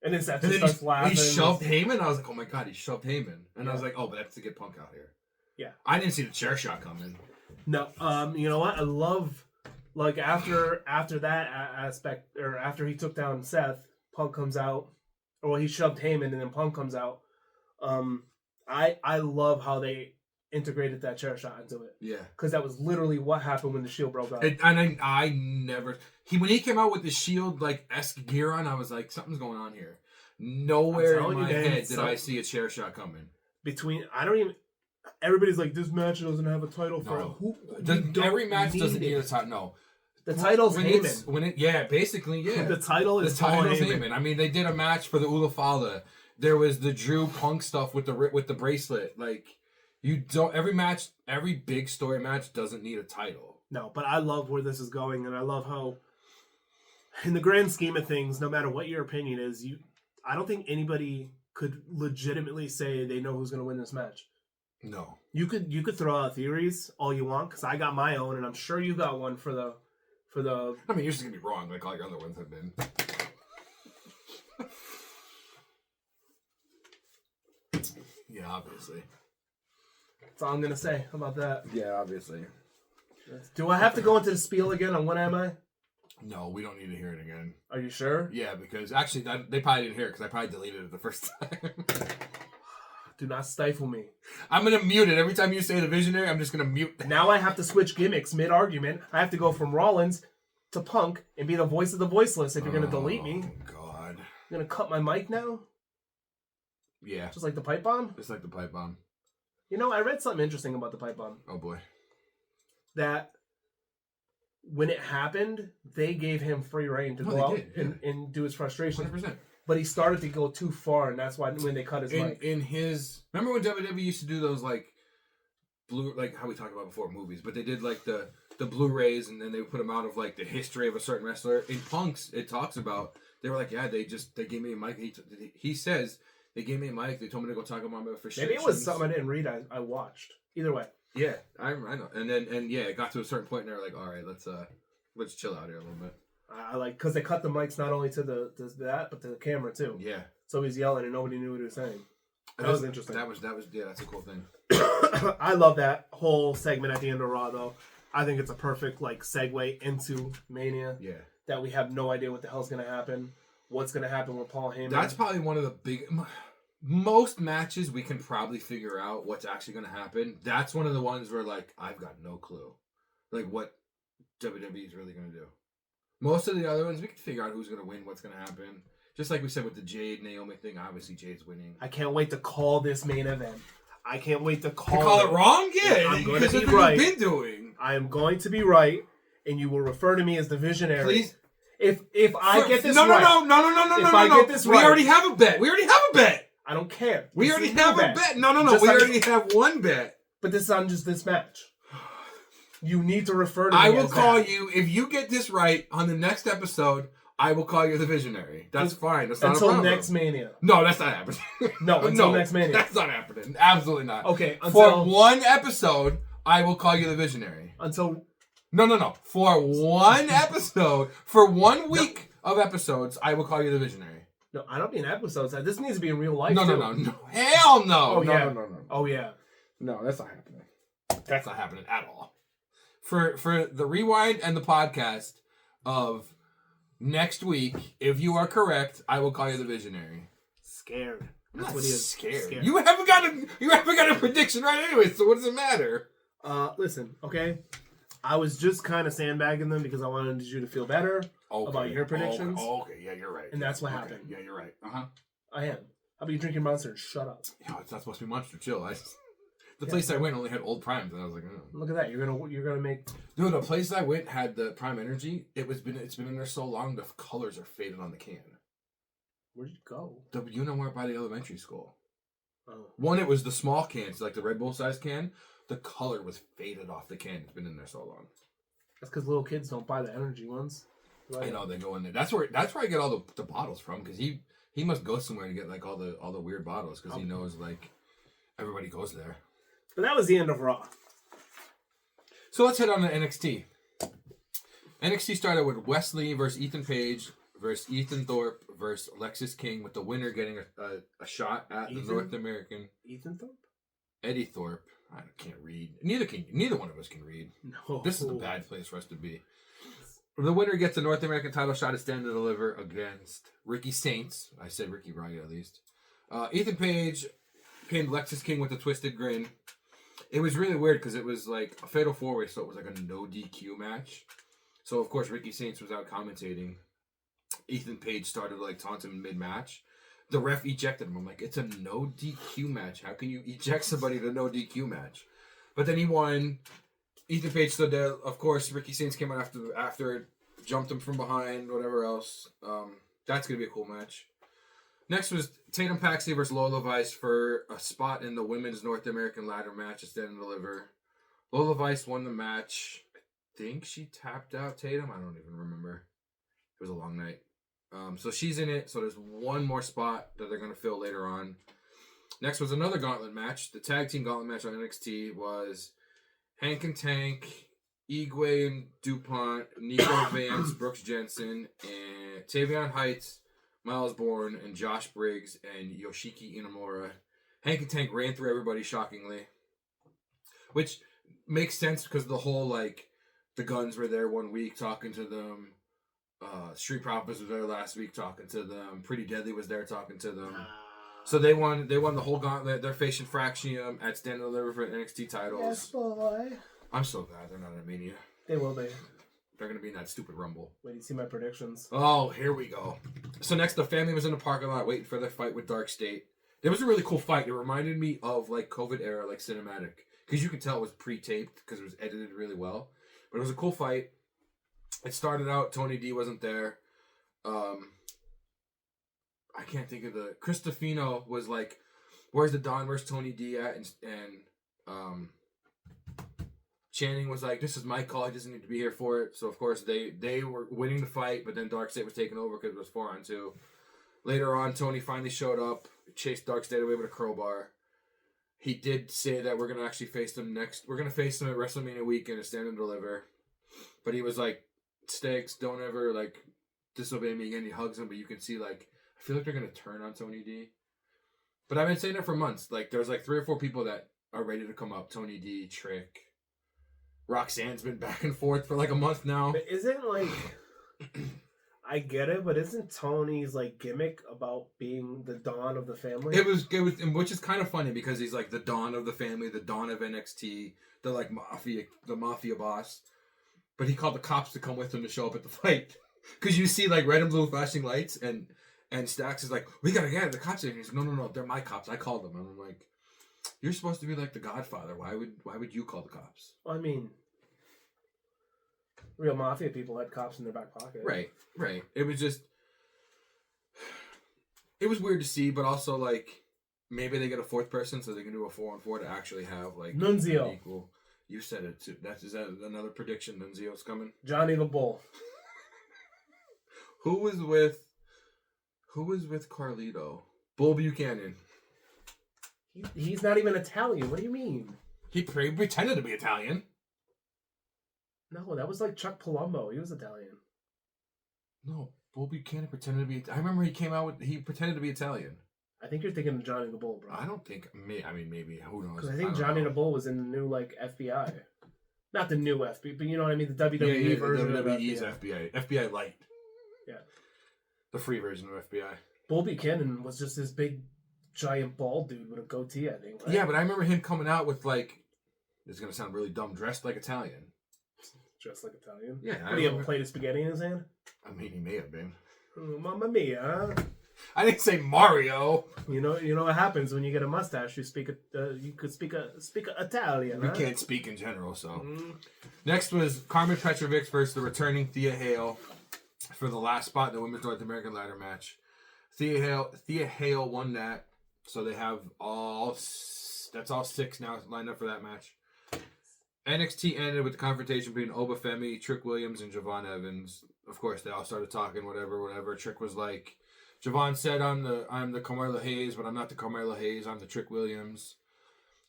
and then Seth just starts laughing. He shoved Heyman. I was like, "Oh my god, he shoved Heyman!" And I was like, "Oh, but that's to get Punk out here." Yeah. I didn't see the chair shot coming. No. You know what? I love like after that aspect or after he took down Seth, Punk comes out, or he shoved Heyman and then Punk comes out. I love how they integrated that chair shot into it. Yeah. Because that was literally what happened when the Shield broke up. And I never... when he came out with the Shield, like, esque gear on, I was like, something's going on here. Nowhere in my head did I see a chair shot coming. Everybody's like, this match doesn't have a title for it. Every match doesn't need a title. No. The title's Heyman. Basically, yeah. The title is Heyman. I mean, they did a match for the Ulafala. There was the Drew Punk stuff with the bracelet. Like... every big story match doesn't need a title. No, but I love where this is going, and I love how, in the grand scheme of things, no matter what your opinion is, I don't think anybody could legitimately say they know who's going to win this match. No. You could throw out theories all you want, because I got my own, and I'm sure you got one for the. I mean, you're just gonna be wrong, like all your other ones have been. Yeah, obviously. That's all I'm going to say about that. Yeah, obviously. Do I have to go into the spiel again on What Am I? No, we don't need to hear it again. Are you sure? Yeah, because actually they probably didn't hear it because I probably deleted it the first time. Do not stifle me. I'm going to mute it. Every time you say the Visionary, I'm just going to mute that. Now I have to switch gimmicks mid-argument. I have to go from Rollins to Punk and be the voice of the voiceless if you're going to delete me. Oh, God. You're going to cut my mic now? Yeah. Just like the pipe bomb? Just like the pipe bomb. You know, I read something interesting about the pipe bomb. Oh, boy. That when it happened, they gave him free reign to go out and do his frustration. 100%. But he started to go too far, and that's why when they cut his mic. Remember when WWE used to do those, like, like how we talked about before, movies, but they did, like, the Blu-rays, and then they would put them out of, like, the history of a certain wrestler. In Punk's, it talks about, they were like, yeah, they gave me a mic. He says... They gave me a mic. They told me to go talk about my frustrations. Maybe it was something I didn't read. I watched. Either way. Yeah, I know. And it got to a certain point, and they were like, "All right, let's chill out here a little bit." I like because they cut the mics not only to that, but to the camera too. Yeah. So he's yelling, and nobody knew what he was saying. That was interesting. That was that's a cool thing. I love that whole segment at the end of Raw, though. I think it's a perfect segue into Mania. Yeah. That we have no idea what the hell's gonna happen. What's going to happen with Paul Heyman? That's probably one of the big... Most matches, we can probably figure out what's actually going to happen. That's one of the ones where, I've got no clue. What WWE is really going to do. Most of the other ones, we can figure out who's going to win, what's going to happen. Just like we said with the Jade Naomi thing, obviously Jade's winning. I can't wait to call this main event. I can't wait to call it wrong. Yeah, I'm going because to that's be what right. you've been doing. I am going to be right, and you will refer to me as the visionary. Please. If I get this no, right. No. If I get this right. We already have a bet. I don't care. We already have a bet. No. Just We already have one bet. But this is on just this match. You need to refer to me I will as call that. you, if you get this right on the next episode, I will call you the visionary. That's fine. That's not a until problem. next Mania. No, that's not happening. Until next Mania. That's not happening. Absolutely not. Okay, for one episode, I will call you the visionary. Until... No. For one episode, for 1 week of episodes, I will call you the visionary. No, I don't mean episodes. This needs to be in real life. No. Hell no. Oh, yeah. No. Oh, yeah. No, that's not happening. That's not happening at all. For the rewind and the podcast of next week, if you are correct, I will call you the visionary. Scared. That's what he is. Scared. You haven't got a prediction right anyway, so what does it matter? Listen, okay? I was just kind of sandbagging them because I wanted you to feel better about your predictions. Okay, yeah, you're right. And that's what happened. Yeah, you're right. I am. How about you drink your Monster and shut up? Yeah, it's not supposed to be Monster. Chill. The place I went only had old primes, and I was like, oh. Look at that. You're gonna make. Dude, the place I went had the Prime Energy. It's been in there so long, the colors are faded on the can. Where'd you go? The Unimart by the elementary school. Oh. One, it was the small cans, like the Red Bull size can. The color was faded off the can. It's been in there so long. That's because little kids don't buy the energy ones. Right? I know, they go in there. That's where I get all the bottles from, because he must go somewhere to get like all the weird bottles, because he knows like everybody goes there. But that was the end of Raw. So let's head on to NXT. NXT started with Wesley versus Ethan Page versus Ethan Thorpe versus Lexis King, with the winner getting a shot at the North American. Ethan Thorpe? Eddie Thorpe. I can't read. Neither one of us can read. No. This is a bad place for us to be. The winner gets a North American title shot at Stand and Deliver against Ricky Saints. I said Ricky Riot at least. Ethan Page pinned Lexis King with a twisted grin. It was really weird because it was like a fatal 4-way, so it was like a no DQ match. So of course Ricky Saints was out commentating. Ethan Page started like taunting him mid-match. The ref ejected him. I'm like, it's a no DQ match. How can you eject somebody to no DQ match? But then he won. Ethan Page stood there. Of course, Ricky Saints came out after jumped him from behind, whatever else. That's going to be a cool match. Next was Tatum Paxley versus Lola Vice for a spot in the Women's North American Ladder match at Stand and Deliver. Lola Vice won the match. I think she tapped out Tatum. I don't even remember. It was a long night. So she's in it. So there's one more spot that they're going to fill later on. Next was another gauntlet match. The tag team gauntlet match on NXT was Hank and Tank, Igwe and DuPont, Nico Vance, Brooks Jensen, and Tavion Heights, Miles Bourne, and Josh Briggs, and Yoshiki Inamura. Hank and Tank ran through everybody shockingly. Which makes sense because the whole, like, the Guns were there 1 week talking to them. Street Profits was there last week talking to them. Pretty Deadly was there talking to them. So they won the whole gauntlet. They're facing Fraxium at Stand and Deliver for NXT titles. Yes, boy. I'm so glad they're not at Mania. They will be. They're going to be in that stupid Rumble. Wait, you see my predictions? Oh, here we go. So next, the family was in the parking lot waiting for their fight with Dark State. It was a really cool fight. It reminded me of like COVID era, like cinematic. Because you could tell it was pre-taped because it was edited really well. But it was a cool fight. It started out, Tony D wasn't there. I can't think of the... Cristofino was like, where's the Don? Where's Tony D at? And Channing was like, this is my call. He doesn't need to be here for it. So, of course, they were winning the fight, but then Dark State was taking over because it was 4-on-2. Later on, Tony finally showed up, chased Dark State away with a crowbar. He did say that we're going to actually face them next. We're going to face them at WrestleMania weekend at Stand and Deliver. But he was like, Stakes, don't ever, like, disobey me again. He hugs him, but you can see, like, I feel like they're going to turn on Tony D. But I've been saying that for months. Like, there's, like, 3 or 4 people that are ready to come up. Tony D, Trick. Roxanne's been back and forth for, like, a month now. But isn't, like... I get it, but isn't Tony's, like, gimmick about being the Dawn of the family? It was, which is kind of funny because he's, like, the Dawn of the family, the Dawn of NXT, the, like, mafia boss. But he called the cops to come with him to show up at the fight. Because you see, like, red and blue flashing lights, and Stax is like, we gotta get it, the cops are here. He's like, no, they're my cops. I called them. And I'm like, You're supposed to be like the Godfather. Why would you call the cops? I mean, real mafia people had cops in their back pocket. Right. It was weird to see, but also like maybe they get a fourth person so they can do a 4-on-4 to actually have like Nunzio. equal. You said it too. Is that another prediction? Nunzio's coming. Johnny the Bull. Who was with Carlito? Bull Buchanan. He's not even Italian. What do you mean? He pretended to be Italian. No, that was like Chuck Palumbo. He was Italian. No, Bull Buchanan pretended to be. I remember he pretended to be Italian. I think you're thinking of Johnny the Bull, bro. I don't think. Maybe. Who knows? Because I think Johnny the Bull was in the new like FBI. Not the new FBI, but you know what I mean. The WWE version of WWE's FBI. FBI Light. Yeah. The free version of FBI. Bull Buchanan was just this big, giant bald dude with a goatee, I think. Right? Yeah, but I remember him coming out with like. This is gonna sound really dumb. Dressed like Italian. Dressed like Italian. Yeah. Did he have a plate of spaghetti in his hand? I mean, he may have been. Oh, Mamma mia! I didn't say Mario. You know what happens when you get a mustache. You could speak Italian. We can't speak in general, so. Next was Carmen Petrovic versus the returning Thea Hale for the last spot in the Women's North American Ladder match. Thea Hale won that, so they have that's all 6 now lined up for that match. NXT ended with the confrontation between Oba Femi, Trick Williams, and Javon Evans. Of course, they all started talking, whatever. Trick was like, Javon said, I'm the Carmelo Hayes, but I'm not the Carmelo Hayes. I'm the Trick Williams.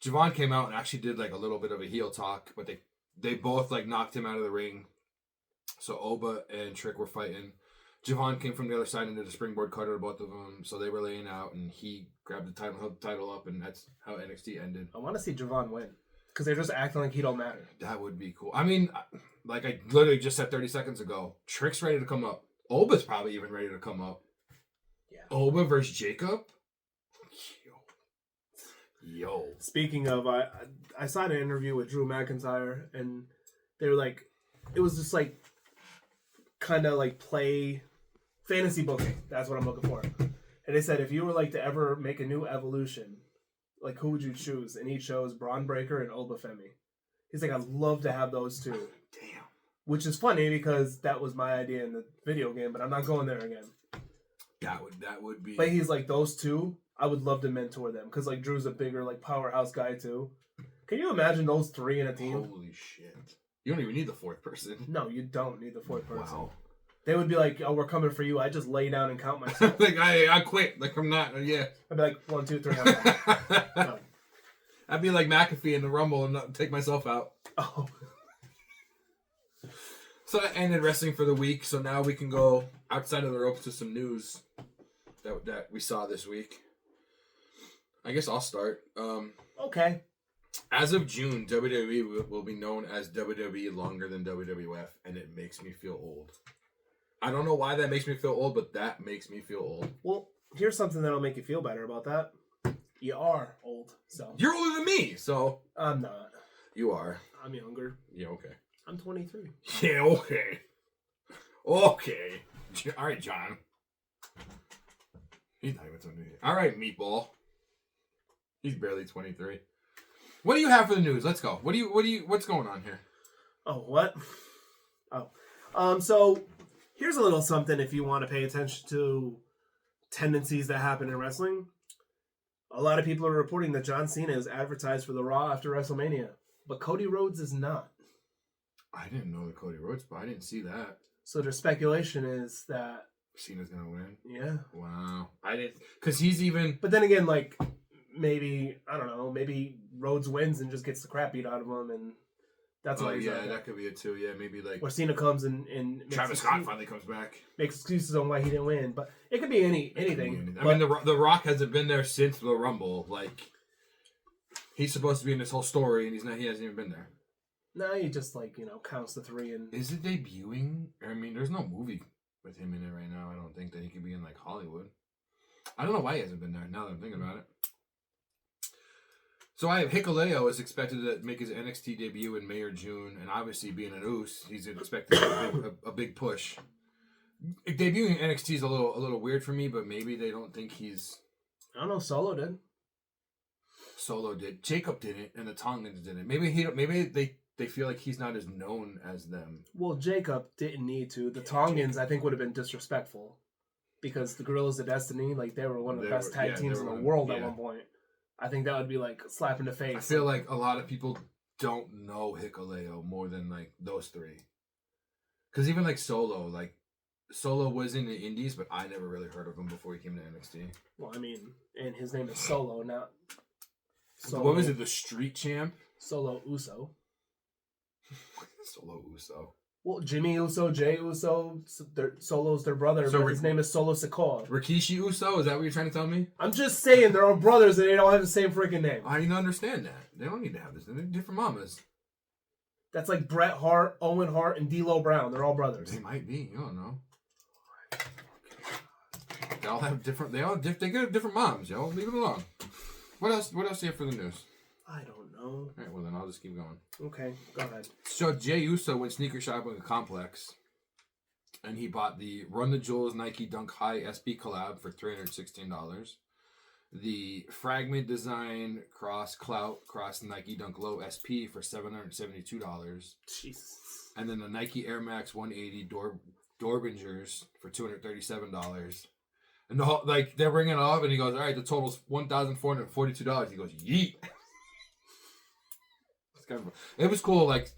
Javon came out and actually did like a little bit of a heel talk, but they both like knocked him out of the ring. So Oba and Trick were fighting. Javon came from the other side and did a springboard cutter to both of them. So they were laying out, and he grabbed the title, held the title up, and that's how NXT ended. I want to see Javon win. Because they're just acting like he don't matter. That would be cool. I mean, like I literally just said 30 seconds ago, Trick's ready to come up. Oba's probably even ready to come up. Yeah. Oba versus Jacob? Yo. Speaking of, I saw an interview with Drew McIntyre, and they were like, it was just like, kind of like play fantasy booking. That's what I'm looking for. And they said, if you were like to ever make a new evolution, like, who would you choose? And he chose Braun Breaker and Oba Femi. He's like, I'd love to have those two. Damn. Which is funny because that was my idea in the video game, but I'm not going there again. That would be. But he's like, those two, I would love to mentor them. Because, like, Drew's a bigger, like, powerhouse guy, too. Can you imagine those 3 in a team? Holy shit. You don't even need the 4th person. No, you don't need the 4th person. Wow. They would be like, oh, we're coming for you. I just lay down and count myself. Like, I quit. Like, I'm not, yeah. I'd be like, 1, 2, 3, I'm out. No. I'd be like McAfee in the Rumble and not take myself out. Oh. So that ended wrestling for the week. So now we can go outside of the ropes to some news that we saw this week. I guess I'll start. Okay. As of June, WWE will be known as WWE longer than WWF, and it makes me feel old. I don't know why that makes me feel old, but that makes me feel old. Well, here's something that'll make you feel better about that. You are old, so. You're older than me, so. I'm not. You are. I'm younger. Yeah, okay. I'm 23. Yeah, okay. Okay. All right, John. He's not even 23. All right, Meatball. He's barely 23. What do you have for the news? Let's go. What's going on here? Oh, what? Oh. So here's a little something if you want to pay attention to tendencies that happen in wrestling. A lot of people are reporting that John Cena is advertised for the Raw after WrestleMania, but Cody Rhodes is not. I didn't know the Cody Rhodes, but I didn't see that. So their speculation is that Cena's gonna win. Yeah. Wow. I didn't, because he's even. But then again, like maybe I don't know. Maybe Rhodes wins and just gets the crap beat out of him, and that's why he's yeah, that could be it too. Yeah, maybe like. Or Cena comes and Travis Scott finally comes back. Makes excuses on why he didn't win, but it could be anything. I mean, the Rock hasn't been there since the Rumble. Like, he's supposed to be in this whole story, and he's not. He hasn't even been there. No, he just counts the 3 and. Is it debuting? I mean, there's no movie with him in it right now. I don't think that he could be in like Hollywood. I don't know why he hasn't been there. Now that I'm thinking about it. So I have Hikuleo is expected to make his NXT debut in May or June, and obviously being an Oos, he's expected a big push. Debuting in NXT is a little weird for me, but maybe they don't think he's. I don't know. Solo did. Solo did. Jacob didn't, and the Tongans didn't. Maybe they feel like he's not as known as them. Well, Jacob didn't need to. The Tongans, I think, would have been disrespectful because the Gorillas of Destiny, like they were one of the best tag teams in the world at one point. I think that would be like a slap in the face. I feel like a lot of people don't know Hikuleo more than like those three. Because even like Solo was in the Indies, but I never really heard of him before he came to NXT. Well, I mean, and his name is Solo, not Solo. What was it? The Street Champ? Solo Uso. Solo Uso. Well, Jimmy Uso, Jay Uso, Solo's their brother, so but his name is Solo Sikoa. Rikishi Uso? Is that what you're trying to tell me? I'm just saying they're all brothers and they don't have the same freaking name. I didn't understand that. They don't need to have this. They're different mamas. That's like Bret Hart, Owen Hart, and D'Lo Brown. They're all brothers. They might be. You don't know. They all have different. They got different moms. Yo, leave it alone. What else? What else do you have for the news? I don't know. All right, well then I'll just keep going. Okay, go ahead. So Jay Uso went sneaker shopping at Complex, and he bought the Run the Jewels Nike Dunk High SB collab for $316. The Fragment Design Cross Clout Cross Nike Dunk Low SP for $772. Jesus. And then the Nike Air Max 180 Dorbingers for $237. And the whole, like they're ringing it up, and he goes, "All right, the total's $1,442." He goes, "Yeet." It was cool. Like,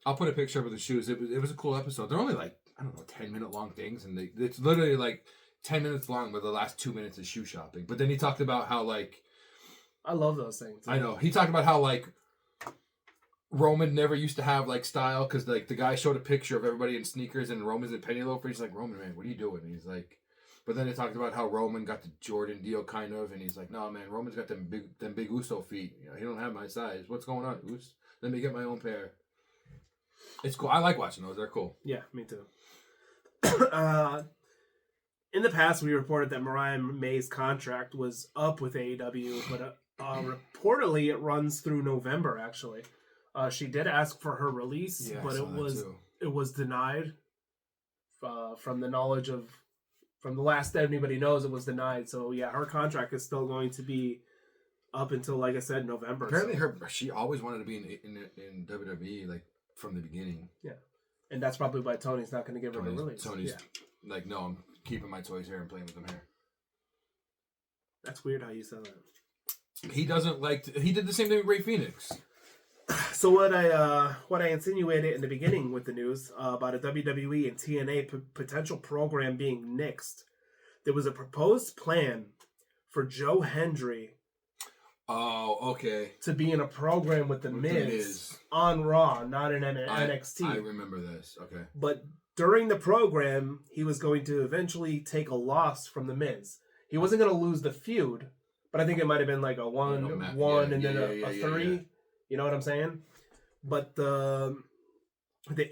I'll put a picture of the shoes. It was a cool episode. They're only like 10-minute long things, and it's literally like 10 minutes long, but the last 2 minutes is shoe shopping. But then he talked about how like I love those things. I know he talked about how like Roman never used to have like style because like the guy showed a picture of everybody in sneakers and Roman's in penny loafers. He's like, "Roman, man, what are you doing?" And he's like. But then they talked about how Roman got the Jordan deal, kind of, and he's like, "No, man, Roman's got them big Uso feet. You know, he don't have my size. What's going on, Us? Let me get my own pair." It's cool. I like watching those. They're cool. Yeah, me too. In the past, we reported that Mariah May's contract was up with AEW, but reportedly it runs through November. Actually, she did ask for her release, but it was denied. From the knowledge of. From the last that anybody knows, it was denied. So, yeah, her contract is still going to be up until, like I said, November. Apparently, she always wanted to be in WWE, like, from the beginning. Yeah. And that's probably why Tony's not going to give her a release. Tony's like, "No, I'm keeping my toys here and playing with them here." That's weird how you said that. He doesn't like... he did the same thing with Rey Fenix. So what I insinuated in the beginning with the news about a WWE and TNA potential program being nixed, there was a proposed plan for Joe Hendry. Oh, okay. To be in a program with the Miz on Raw, not in NXT. I remember this. Okay. But during the program, he was going to eventually take a loss from the Miz. He wasn't going to lose the feud, but I think it might have been like a 1-1 and then a 3. Yeah. You know what I'm saying? But the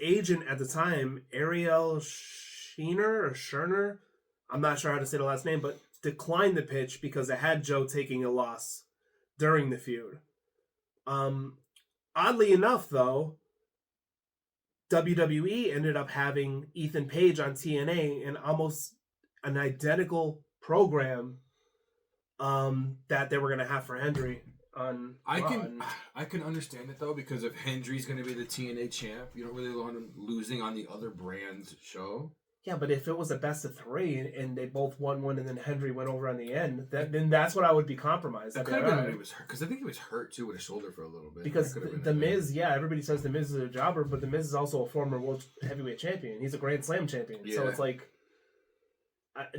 agent at the time, Ariel Scherner, I'm not sure how to say the last name, but declined the pitch because it had Joe taking a loss during the feud. Oddly enough, though, WWE ended up having Ethan Page on TNA in almost an identical program that they were going to have for Hendry. I can understand it though, because if Hendry's going to be the TNA champ, you don't really want him losing on the other brand's show. Yeah, but if it was a best of 3 and they both won one and then Hendry went over on the end, then that's what I would be compromised. That could have been when he was hurt, because I think he was hurt too with his shoulder for a little bit. Because the Miz, everybody says the Miz is a jobber, but the Miz is also a former World Heavyweight Champion. He's a Grand Slam champion, so it's like.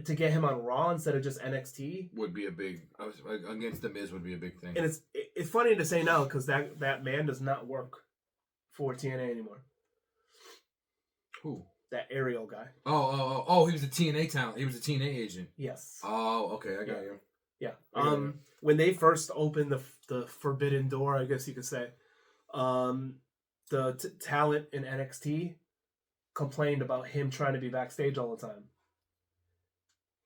To get him on Raw instead of just NXT would be a big against the Miz would be a big thing. And it's funny to say now because that man does not work for TNA anymore. Who? That Ariel guy. Oh! He was a TNA talent. He was a TNA agent. Yes. Oh, okay, I got you. Yeah. When they first opened the forbidden door, I guess you could say, the talent in NXT complained about him trying to be backstage all the time.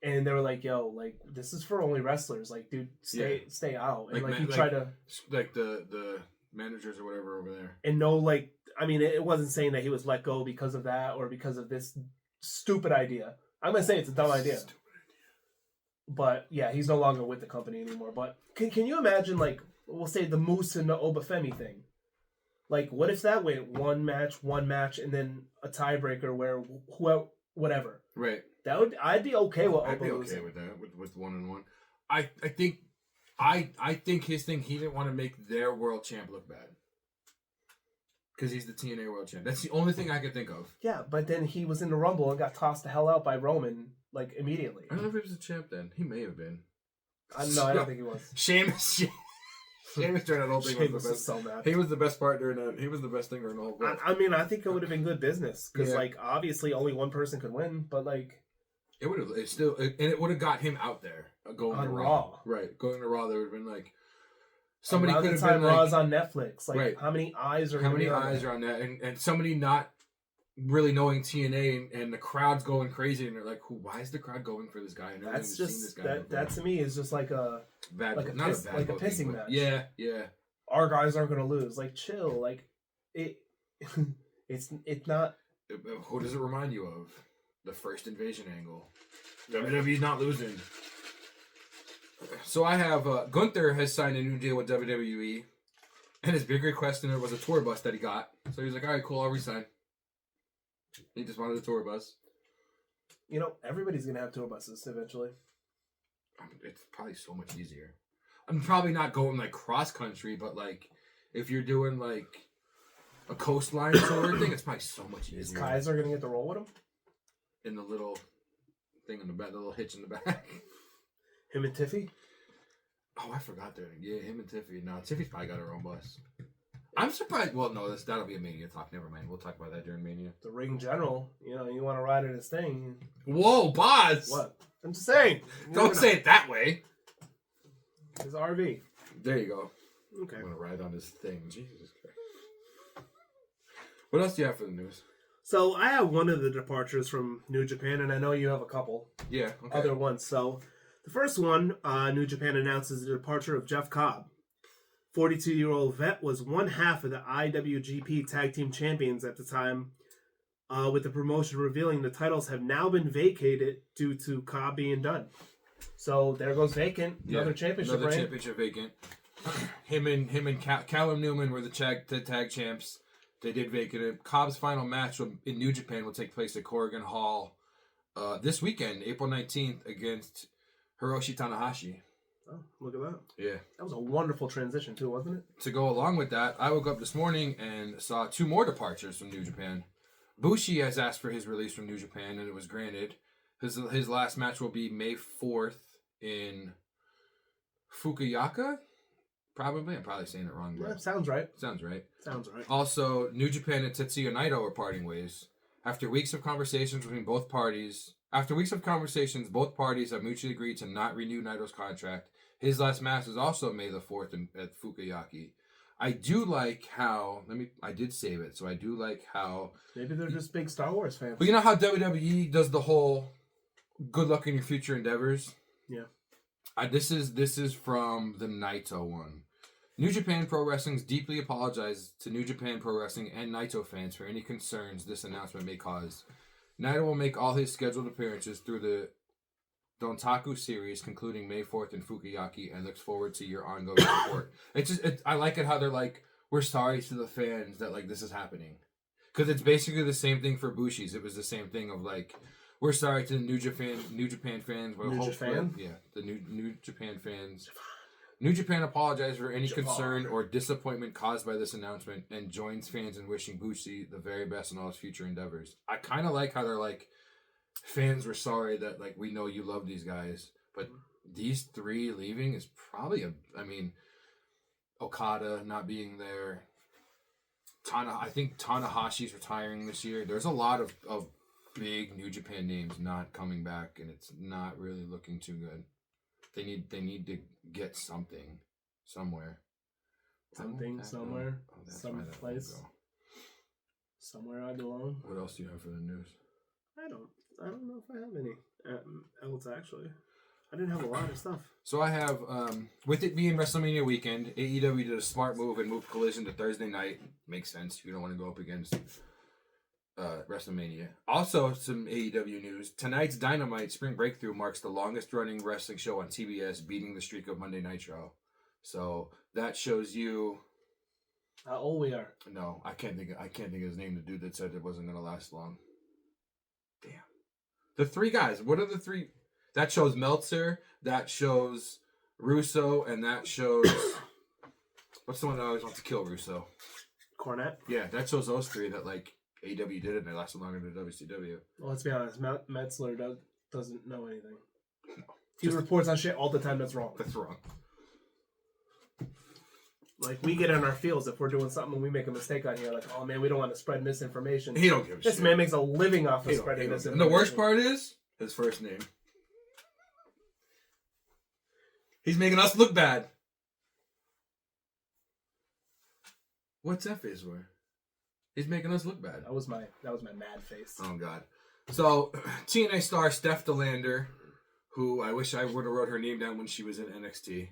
And they were like, "Yo, like this is for only wrestlers. Like, dude, stay out." And like he tried to, like the managers or whatever over there. And no, like I mean, it wasn't saying that he was let go because of that or because of this stupid idea. I'm gonna say it's a dumb idea. But yeah, he's no longer with the company anymore. But can you imagine like we'll say the Moose and the Obafemi thing. Like, what if that went one match, and then a tiebreaker where whoever, whatever. Right. I'd be okay with Oba I'd be okay losing. with that, with 1-1. I think his thing, he didn't want to make their world champ look bad. Because he's the TNA world champ. That's the only thing I can think of. Yeah, but then he was in the Rumble and got tossed the hell out by Roman, like, immediately. I don't know if he was a champ then. He may have been. No, I don't think he was. Sheamus during that whole thing was the best. So mad. He was the best part during that. He was the best thing during the whole thing. I mean, I think it would have been good business. Because, like, obviously only one person could win, but, like... It would have, it would have got him out there going to Raw. Right, going to Raw, there would have been, like... Somebody could have been Raw's on Netflix. Like, right. How many eyes are on that? And somebody not really knowing TNA and the crowd's going crazy and they're like, why is the crowd going for this guy? I've never even seen this guy. That to me is just like a pissing match. Yeah. Our guys aren't gonna lose. Like, chill. Like, it's not. Who does it remind you of? The first Invasion angle. WWE's not losing. So I have Gunther has signed a new deal with WWE, and his big request in it was a tour bus that he got. So he's like, all right, cool, I'll resign. He just wanted a tour bus. You know, everybody's gonna have tour buses eventually. It's probably so much easier. I'm probably not going like cross country, but like if you're doing like a coastline tour thing, it's probably so much easier. Is Kaiser gonna get the roll with him? In the little thing in the back, the little hitch in the back. Him and Tiffy? Oh, I forgot that. Yeah, him and Tiffy. No, Tiffy's probably got her own bus. I'm surprised. Well, no, that'll be a Mania talk. Never mind. We'll talk about that during Mania. The ring general. You know, you want to ride in his thing. Whoa, boss! What? I'm just saying. Don't say it that way. His RV. There you go. Okay. I'm going to ride on this thing. Jesus Christ. What else do you have for the news? So, I have one of the departures from New Japan, and I know you have a couple. Yeah, okay. Other ones. So, the first one, New Japan announces the departure of Jeff Cobb. 42-year-old vet was one half of the IWGP Tag Team Champions at the time, with the promotion revealing the titles have now been vacated due to Cobb being done. So, there goes vacant. Another championship reign. Championship vacant. Him and Callum Newman were the tag champs. They did vacate it. Cobb's final match in New Japan will take place at Corrigan Hall this weekend, April 19th, against Hiroshi Tanahashi. Oh, look at that. Yeah. That was a wonderful transition, too, wasn't it? To go along with that, I woke up this morning and saw two more departures from New Japan. Bushi has asked for his release from New Japan, and it was granted. His last match will be May 4th in Fukuyaka? Probably. I'm probably saying it wrong. Yeah, sounds right. Sounds right. Also, New Japan and Tetsuya Naito are parting ways. After weeks of conversations between both parties, both parties have mutually agreed to not renew Naito's contract. His last match is also May the 4th at Fukuyaki. I do like how... I did save it, so I do like how... Maybe they're just big Star Wars fans. But you know how WWE does the whole good luck in your future endeavors? Yeah. This is from the Naito one. New Japan Pro Wrestling's deeply apologized to New Japan Pro Wrestling and Naito fans for any concerns this announcement may cause. Naito will make all his scheduled appearances through the Dontaku series, concluding May 4th in Fukuyaki, and looks forward to your ongoing support. I like it how they're like, we're sorry to the fans that like this is happening. Because it's basically the same thing for Bushi's. It was the same thing of like, we're sorry to the New Japan fans. But New Japan? Yeah, the New Japan fans. New Japan apologized for any concern or disappointment caused by this announcement and joins fans in wishing Bushi the very best in all his future endeavors. I kind of like how they're like, fans were sorry that like we know you love these guys, but these three leaving is probably Okada not being there. I think Tanahashi's retiring this year. There's a lot of big New Japan names not coming back, and it's not really looking too good. They need to get something somewhere. Something somewhere. Someplace. Somewhere I belong. What else do you have for the news? I don't know if I have any else actually. I didn't have a lot of stuff. So I have, with it being WrestleMania weekend, AEW did a smart move and moved Collision to Thursday night. Makes sense. You don't want to go up against WrestleMania. Also, some AEW news. Tonight's Dynamite Spring Breakthrough marks the longest running wrestling show on TBS, beating the streak of Monday Nitro. So that shows you how old we are. No, I can't think of his name. The dude that said it wasn't gonna last long. Damn. The three guys. What are the three? That shows Meltzer. That shows Russo, and that shows what's the one that always wants to kill Russo? Cornette. Yeah, that shows those three that like AW did it and they lasted longer than WCW. Well, let's be honest. Metzler doesn't know anything. No, he reports on shit all the time that's wrong. That's wrong. Like, we get in our feels if we're doing something and we make a mistake on here. Like, oh, man, we don't want to spread misinformation. He don't give a shit. This man makes a living off of spreading misinformation. And the worst part is his first name. He's making us look bad. What's that face for? He's making us look bad. That was my mad face. Oh, God. So, TNA star Steph DeLander, who I wish I would have wrote her name down when she was in NXT.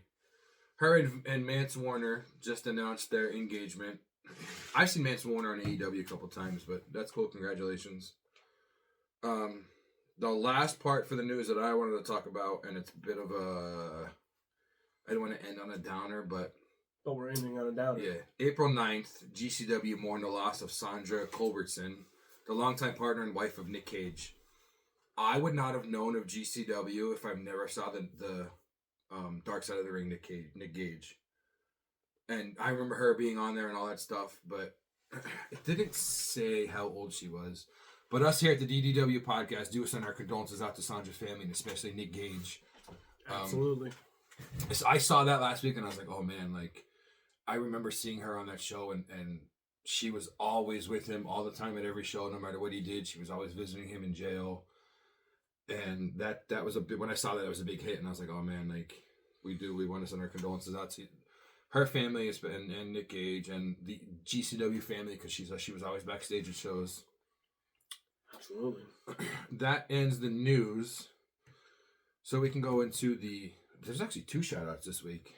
Her and Mance Warner just announced their engagement. I've seen Mance Warner on AEW a couple times, but that's cool. Congratulations. The last part for the news that I wanted to talk about, and it's a bit of a... I don't want to end on a downer, but... Oh, we're ending on a downer. Yeah. April 9th, GCW mourned the loss of Sandra Culbertson, the longtime partner and wife of Nick Cage. I would not have known of GCW if I never saw the Dark Side of the Ring Nick Gage. And I remember her being on there and all that stuff, but it didn't say how old she was. But us here at the DDW podcast do send our condolences out to Sandra's family, and especially Nick Gage. Absolutely. I saw that last week and I was like, oh man, like, I remember seeing her on that show and she was always with him all the time at every show, no matter what he did. She was always visiting him in jail. And that was a big, when I saw that, it was a big hit, and I was like, oh man, like, we want to send our condolences out to her family and Nick Gage and the GCW family, because she was always backstage at shows. Absolutely. That ends the news. So we can go into there's actually 2 shout-outs this week.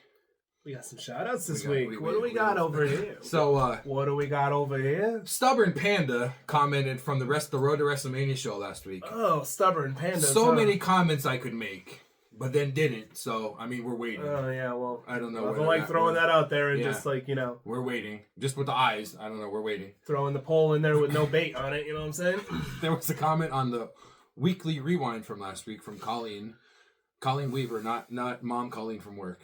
We got some shout-outs this week. What do we got over here? So, what do we got over here? Stubborn Panda commented from the Road to WrestleMania show last week. Oh, Stubborn Panda. So many comments I could make, but then didn't. So, I mean, we're waiting. Oh, yeah, well. I don't know. I don't like throwing that out there and just like, you know. We're waiting. Just with the eyes. I don't know. We're waiting. Throwing the poll in there with no bait on it. You know what I'm saying? There was a comment on the weekly rewind from last week from Colleen. Colleen Weaver, not Mom Colleen from work.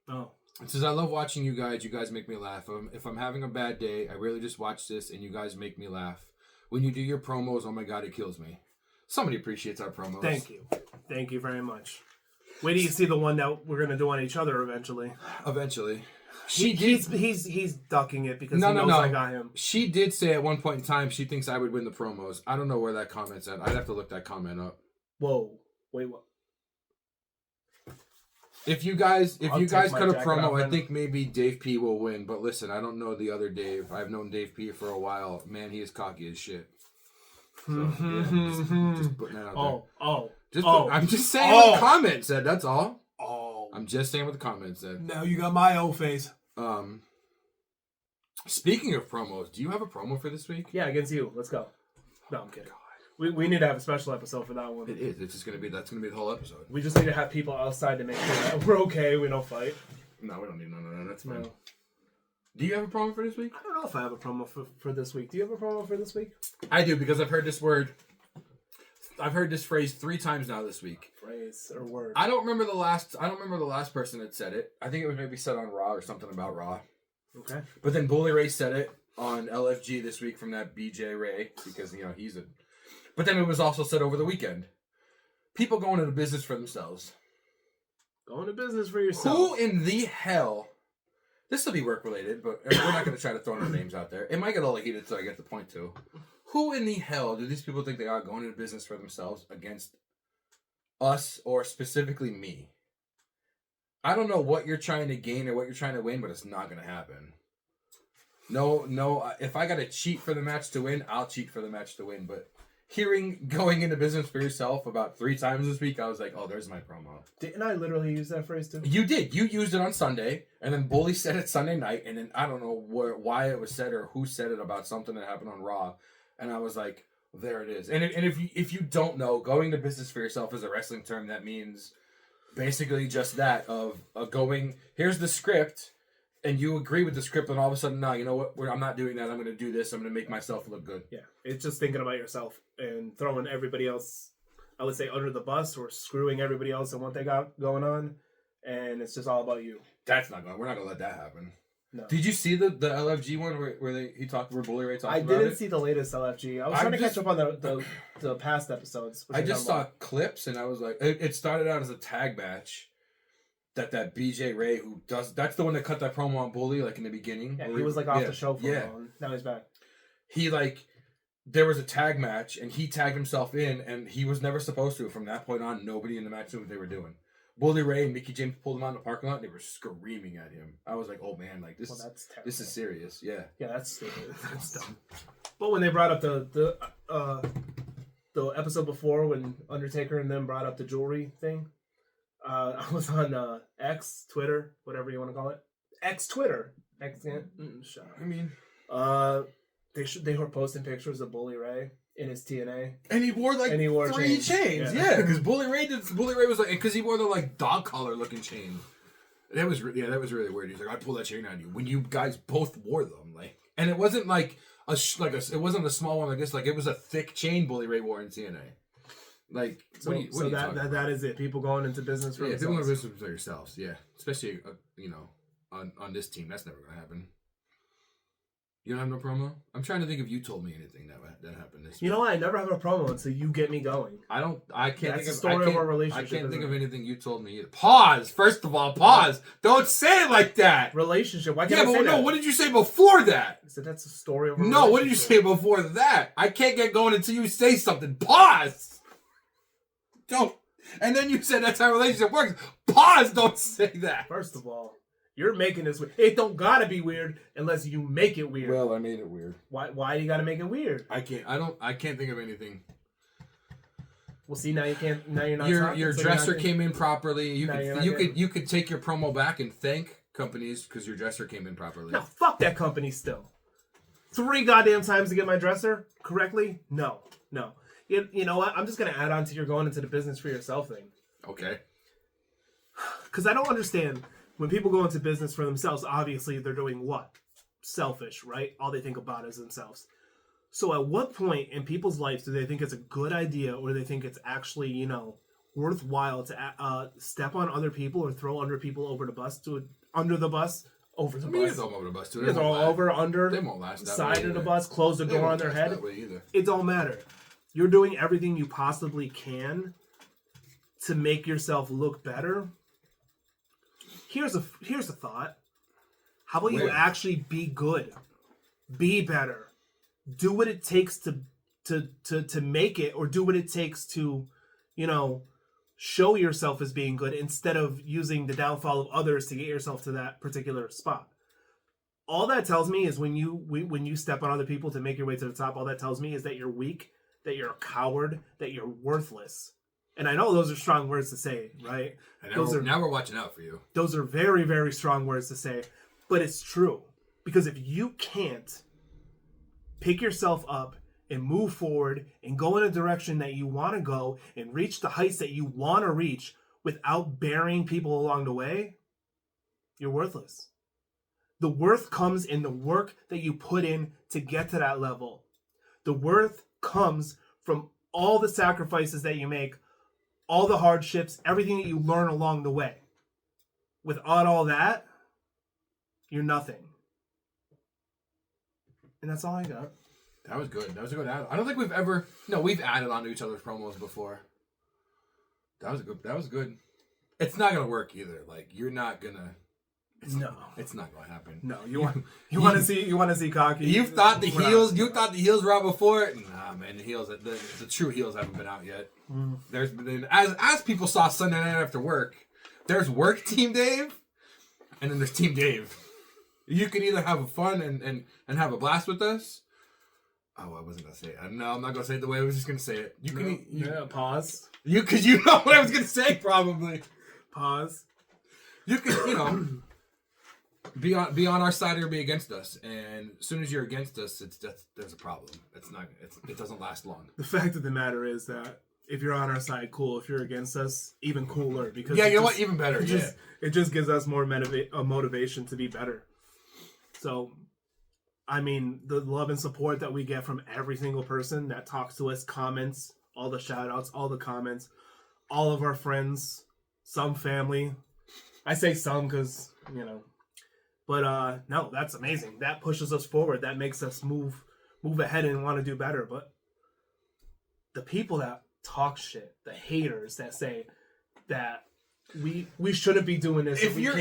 Oh. It says, I love watching you guys. You guys make me laugh. If I'm having a bad day, I really just watch this, and you guys make me laugh. When you do your promos, oh my God, it kills me. Somebody appreciates our promos. Thank you. Thank you very much. Wait till you see the one that we're going to do on each other eventually. Eventually. He's ducking it because he knows I got him. She did say at one point in time she thinks I would win the promos. I don't know where that comment's at. I'd have to look that comment up. Whoa. Wait, what? If you guys cut a promo, I think maybe Dave P will win. But listen, I don't know the other Dave. I've known Dave P for a while. Man, he is cocky as shit. So, yeah, just putting that out there. I'm just saying what the comment said. That's all. I'm just saying what the comment said. Now you got my old face. Speaking of promos, do you have a promo for this week? Yeah, against you. Let's go. No, I'm kidding. We need to have a special episode for that one. It is. It's just gonna be the whole episode. We just need to have people outside to make sure that we're okay. We don't fight. No, we don't need no. That's fine. No. Do you have a promo for this week? I don't know if I have a promo for this week. Do you have a promo for this week? I do, because I've heard this word. I've heard this phrase 3 times now this week. Phrase or word. I don't remember the last person that said it. I think it was maybe said on Raw or something about Raw. Okay. But then Bully Ray said it on LFG this week from that BJ Ray, because he's a. But then it was also said over the weekend. People going into business for themselves. Going to business for yourself. Who in the hell? This will be work related, but we're not going to try to throw no names out there. It might get a little heated, so I get the point too. Who in the hell do these people think they are going into business for themselves against us, or specifically me? I don't know what you're trying to gain or what you're trying to win, but it's not going to happen. No. If I got to cheat for the match to win, I'll cheat for the match to win, but hearing going into business for yourself about 3 times this week, I was like, oh, there's my promo. Didn't I literally use that phrase too? You did. You used it on Sunday, and then Bully said it Sunday night, and then I don't know why it was said or who said it about something that happened on Raw, and I was like, there it is. And if you don't know, going to business for yourself is a wrestling term that means basically just that of going. Here's the script, and you agree with the script, and all of a sudden, no, you know what? I'm not doing that. I'm going to do this. I'm going to make myself look good. Yeah, it's just thinking about yourself and throwing everybody else, I would say, under the bus or screwing everybody else and what they got going on, and it's just all about you. That's not going. We're not going to let that happen. No. Did you see the LFG one where Bully Ray talked about it? I didn't see the latest LFG. I was trying to catch up on the past episodes. I just saw clips and I was like, it started out as a tag match that BJ Ray that's the one that cut that promo on Bully like in the beginning. Yeah, he was like off the show for a while, and now he's back. There was a tag match and he tagged himself in and he was never supposed to. From that point on, nobody in the match knew what they were doing. Bully Ray and Mickey James pulled him out in the parking lot and they were screaming at him. I was like, oh man, like this is serious. Yeah. Yeah, that's stupid. That's dumb. But when they brought up the episode before when Undertaker and them brought up the jewelry thing, I was on X, Twitter, whatever you want to call it. X Twitter. X shut up. I mean, they were posting pictures of Bully Ray in his TNA, and he wore three chains. Yeah, because Bully Ray was like, because he wore the like dog collar looking chain. That was really weird. He's like, I pulled that chain on you when you guys both wore them, like, and it wasn't like it wasn't a small one like this, like it was a thick chain Bully Ray wore in TNA. Like, that is it. People going into business for themselves. People going into business for yourselves. Yeah, especially on this team, that's never gonna happen. You don't have no promo? I'm trying to think if you told me anything that happened this week. You know what? I never have a promo until you get me going. I can't think of story of our relationship. I can't think of anything you told me either. Pause. First of all, pause. Don't say it like that. Relationship. Why can't I say that? No, what did you say before that? I said that's a story of our relationship. No, what did you say before that? I can't get going until you say something. Pause. Don't. And then you said that's how a relationship works. Pause. Don't say that. First of all, you're making this weird. It don't gotta be weird unless you make it weird. Well, I made it weird. Why do you gotta make it weird? I can't think of anything. Well, see, now you can't. Now you're not. Your dresser came in properly. You could take your promo back and thank companies because your dresser came in properly. No, fuck that company still. 3 goddamn times to get my dresser correctly? No. You know what? I'm just gonna add on to your going into the business for yourself thing. Okay. Because I don't understand. When people go into business for themselves, obviously they're doing what? Selfish, right? All they think about is themselves. So at what point in people's lives do they think it's a good idea or they think it's actually, worthwhile to step on other people or throw under people over the bus, over the bus? You can throw them over the bus too. They throw over, under, they won't last that side way of the bus, close the door on their head. It don't matter. You're doing everything you possibly can to make yourself look better. Here's a thought. How about you actually be good, be better, do what it takes to make it, or do what it takes to, show yourself as being good instead of using the downfall of others to get yourself to that particular spot. All that tells me is when you step on other people to make your way to the top, all that tells me is that you're weak, that you're a coward, that you're worthless. And I know those are strong words to say, right? And now we're watching out for you. Those are very, very strong words to say. But it's true. Because if you can't pick yourself up and move forward and go in a direction that you want to go and reach the heights that you want to reach without burying people along the way, you're worthless. The worth comes in the work that you put in to get to that level. The worth comes from all the sacrifices that you make, all the hardships, everything that you learn along the way. Without all that, you're nothing. And that's all I got. That was good. That was a good add. I don't think we've added on to each other's promos before. That was good. It's not gonna work either. Like, you're not gonna. It's not gonna happen. No, you want to see cocky. You thought the heels were out before. Nah, man, the true heels haven't been out yet. There's been, as people saw Sunday night after work, there's work Team Dave, and then there's Team Dave. You can either have fun and have a blast with us. Oh, I wasn't gonna say it. No, I'm not gonna say it the way I was just gonna say it. Pause. Because you know what I was gonna say, probably. Pause. You can, be on our side or be against us, and as soon as you're against us, there's a problem. It doesn't last long. The fact of the matter is that if you're on our side, cool. If you're against us, even cooler. Because yeah, you know what? Even better. It just gives us more motivation to be better. So, I mean, the love and support that we get from every single person that talks to us, comments, all the shout outs, all the comments, all of our friends, some family. I say some because, you know. But no, that's amazing. That pushes us forward. That makes us move ahead and want to do better. But the people that talk shit, the haters that say that we shouldn't be doing this. If you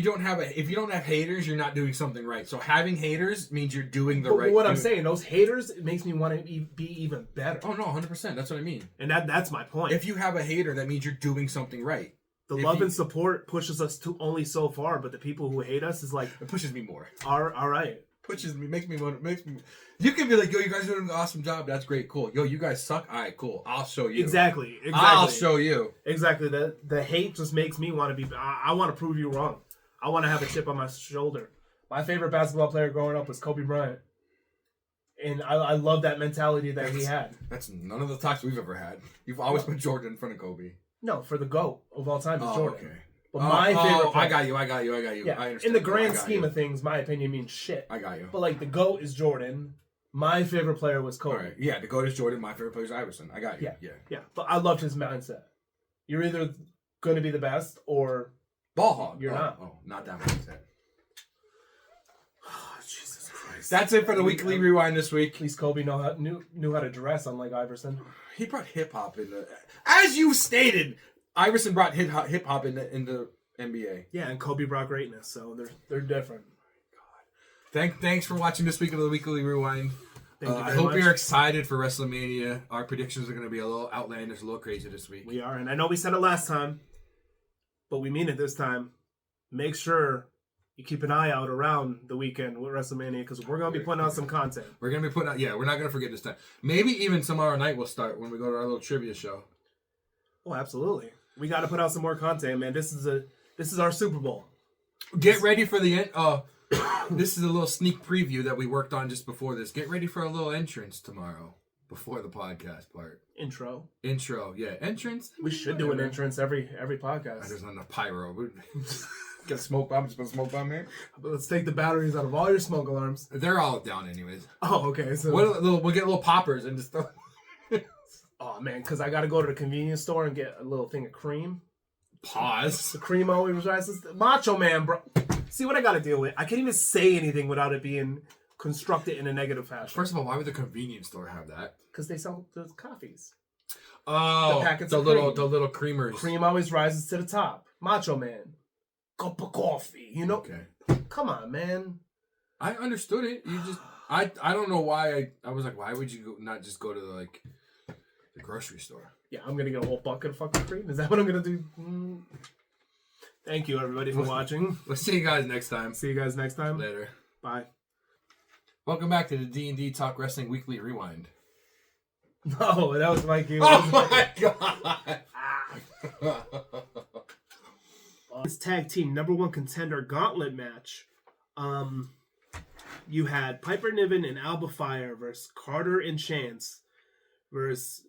don't have haters, you're not doing something right. So having haters means you're doing the right thing. What I'm saying, those haters, it makes me want to be even better. Oh no, 100%. That's what I mean. And that's my point. If you have a hater, that means you're doing something right. The love and support pushes us to only so far, but the people who hate us is like it pushes me more. All right. Pushes me, makes me. You can be like, yo, you guys are doing an awesome job. That's great, cool. Yo, you guys suck. All right, cool. I'll show you. Exactly. I'll show you. Exactly. The hate just makes me want to be. I want to prove you wrong. I want to have a chip on my shoulder. My favorite basketball player growing up was Kobe Bryant, and I love that mentality that he had. That's none of the talks we've ever had. You've always put Jordan in front of Kobe. No, for the GOAT of all time is Jordan. Okay. But my favorite player, I got you. Yeah. I understand. In the grand scheme of things, my opinion means shit. I got you. But like the GOAT is Jordan. My favorite player was Kobe. Right. Yeah, the GOAT is Jordan. My favorite player is Iverson. I got you. Yeah. But I loved his mindset. You're either going to be the best or ball hog. You're not. Oh, not that mindset. Oh, Jesus Christ. That's it for the weekly rewind this week. At least Kobe knew how to dress, unlike Iverson. He brought hip hop in the. As you stated, Iverson brought hip hop in the NBA. Yeah, and Kobe brought greatness, so they're different. Thanks for watching this week of the Weekly Rewind. I hope you're excited for Wrestlemania. Our predictions are going to be a little outlandish, a little crazy this week. We are, and I know we said it last time, but we mean it this time. Make sure you keep an eye out around the weekend with Wrestlemania because we're going to be putting out some content. We're going to be putting out, we're not going to forget this time. Maybe even tomorrow night we'll start when we go to our little trivia show. Oh, absolutely. We got to put out some more content, man. This is our Super Bowl. Get ready for the end. This is a little sneak preview that we worked on just before this. Get ready for a little entrance tomorrow before the podcast part. Intro, yeah. Entrance. We should do an entrance every podcast. There's not enough pyro. Get a smoke bomb. Just put a smoke bomb here. But let's take the batteries out of all your smoke alarms. They're all down anyways. Oh, okay. So we'll get little poppers and just throw. Oh man, because I got to go to the convenience store and get a little thing of cream. Pause. The cream always rises. Macho Man, bro. See what I got to deal with? I can't even say anything without it being constructed in a negative fashion. First of all, why would the convenience store have that? Because they sell the coffees. Oh, the packets of cream. The little creamers. Cream always rises to the top. Macho Man. Cup of coffee. You know? Okay. Come on, man. I understood it. You just... I don't know why I was like, why would you not just go to the grocery store? Yeah, I'm going to get a whole bucket of fucking cream. Is that what I'm going to do? Thank you, everybody, for watching. We'll see you guys next time. Later. Bye. Welcome back to the D&D Talk Wrestling Weekly Rewind. No, that was Mikey. Oh my God! This tag team #1 contender gauntlet match. You had Piper Niven and Alba Fire versus Carter and Chance versus...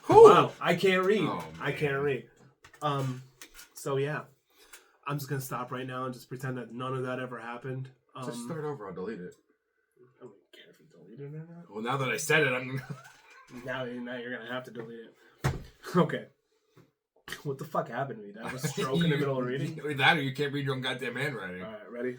Wow, I can't read. Oh, I can't read. So yeah, I'm just gonna stop right now and just pretend that none of that ever happened. Just start over. I'll delete it. I don't care if you delete it or not. Well, now that I said it, I'm gonna. now you're gonna have to delete it. Okay. What the fuck happened to me? Did I have a stroke in the middle of reading? That or you can't read your own goddamn handwriting. All right, ready?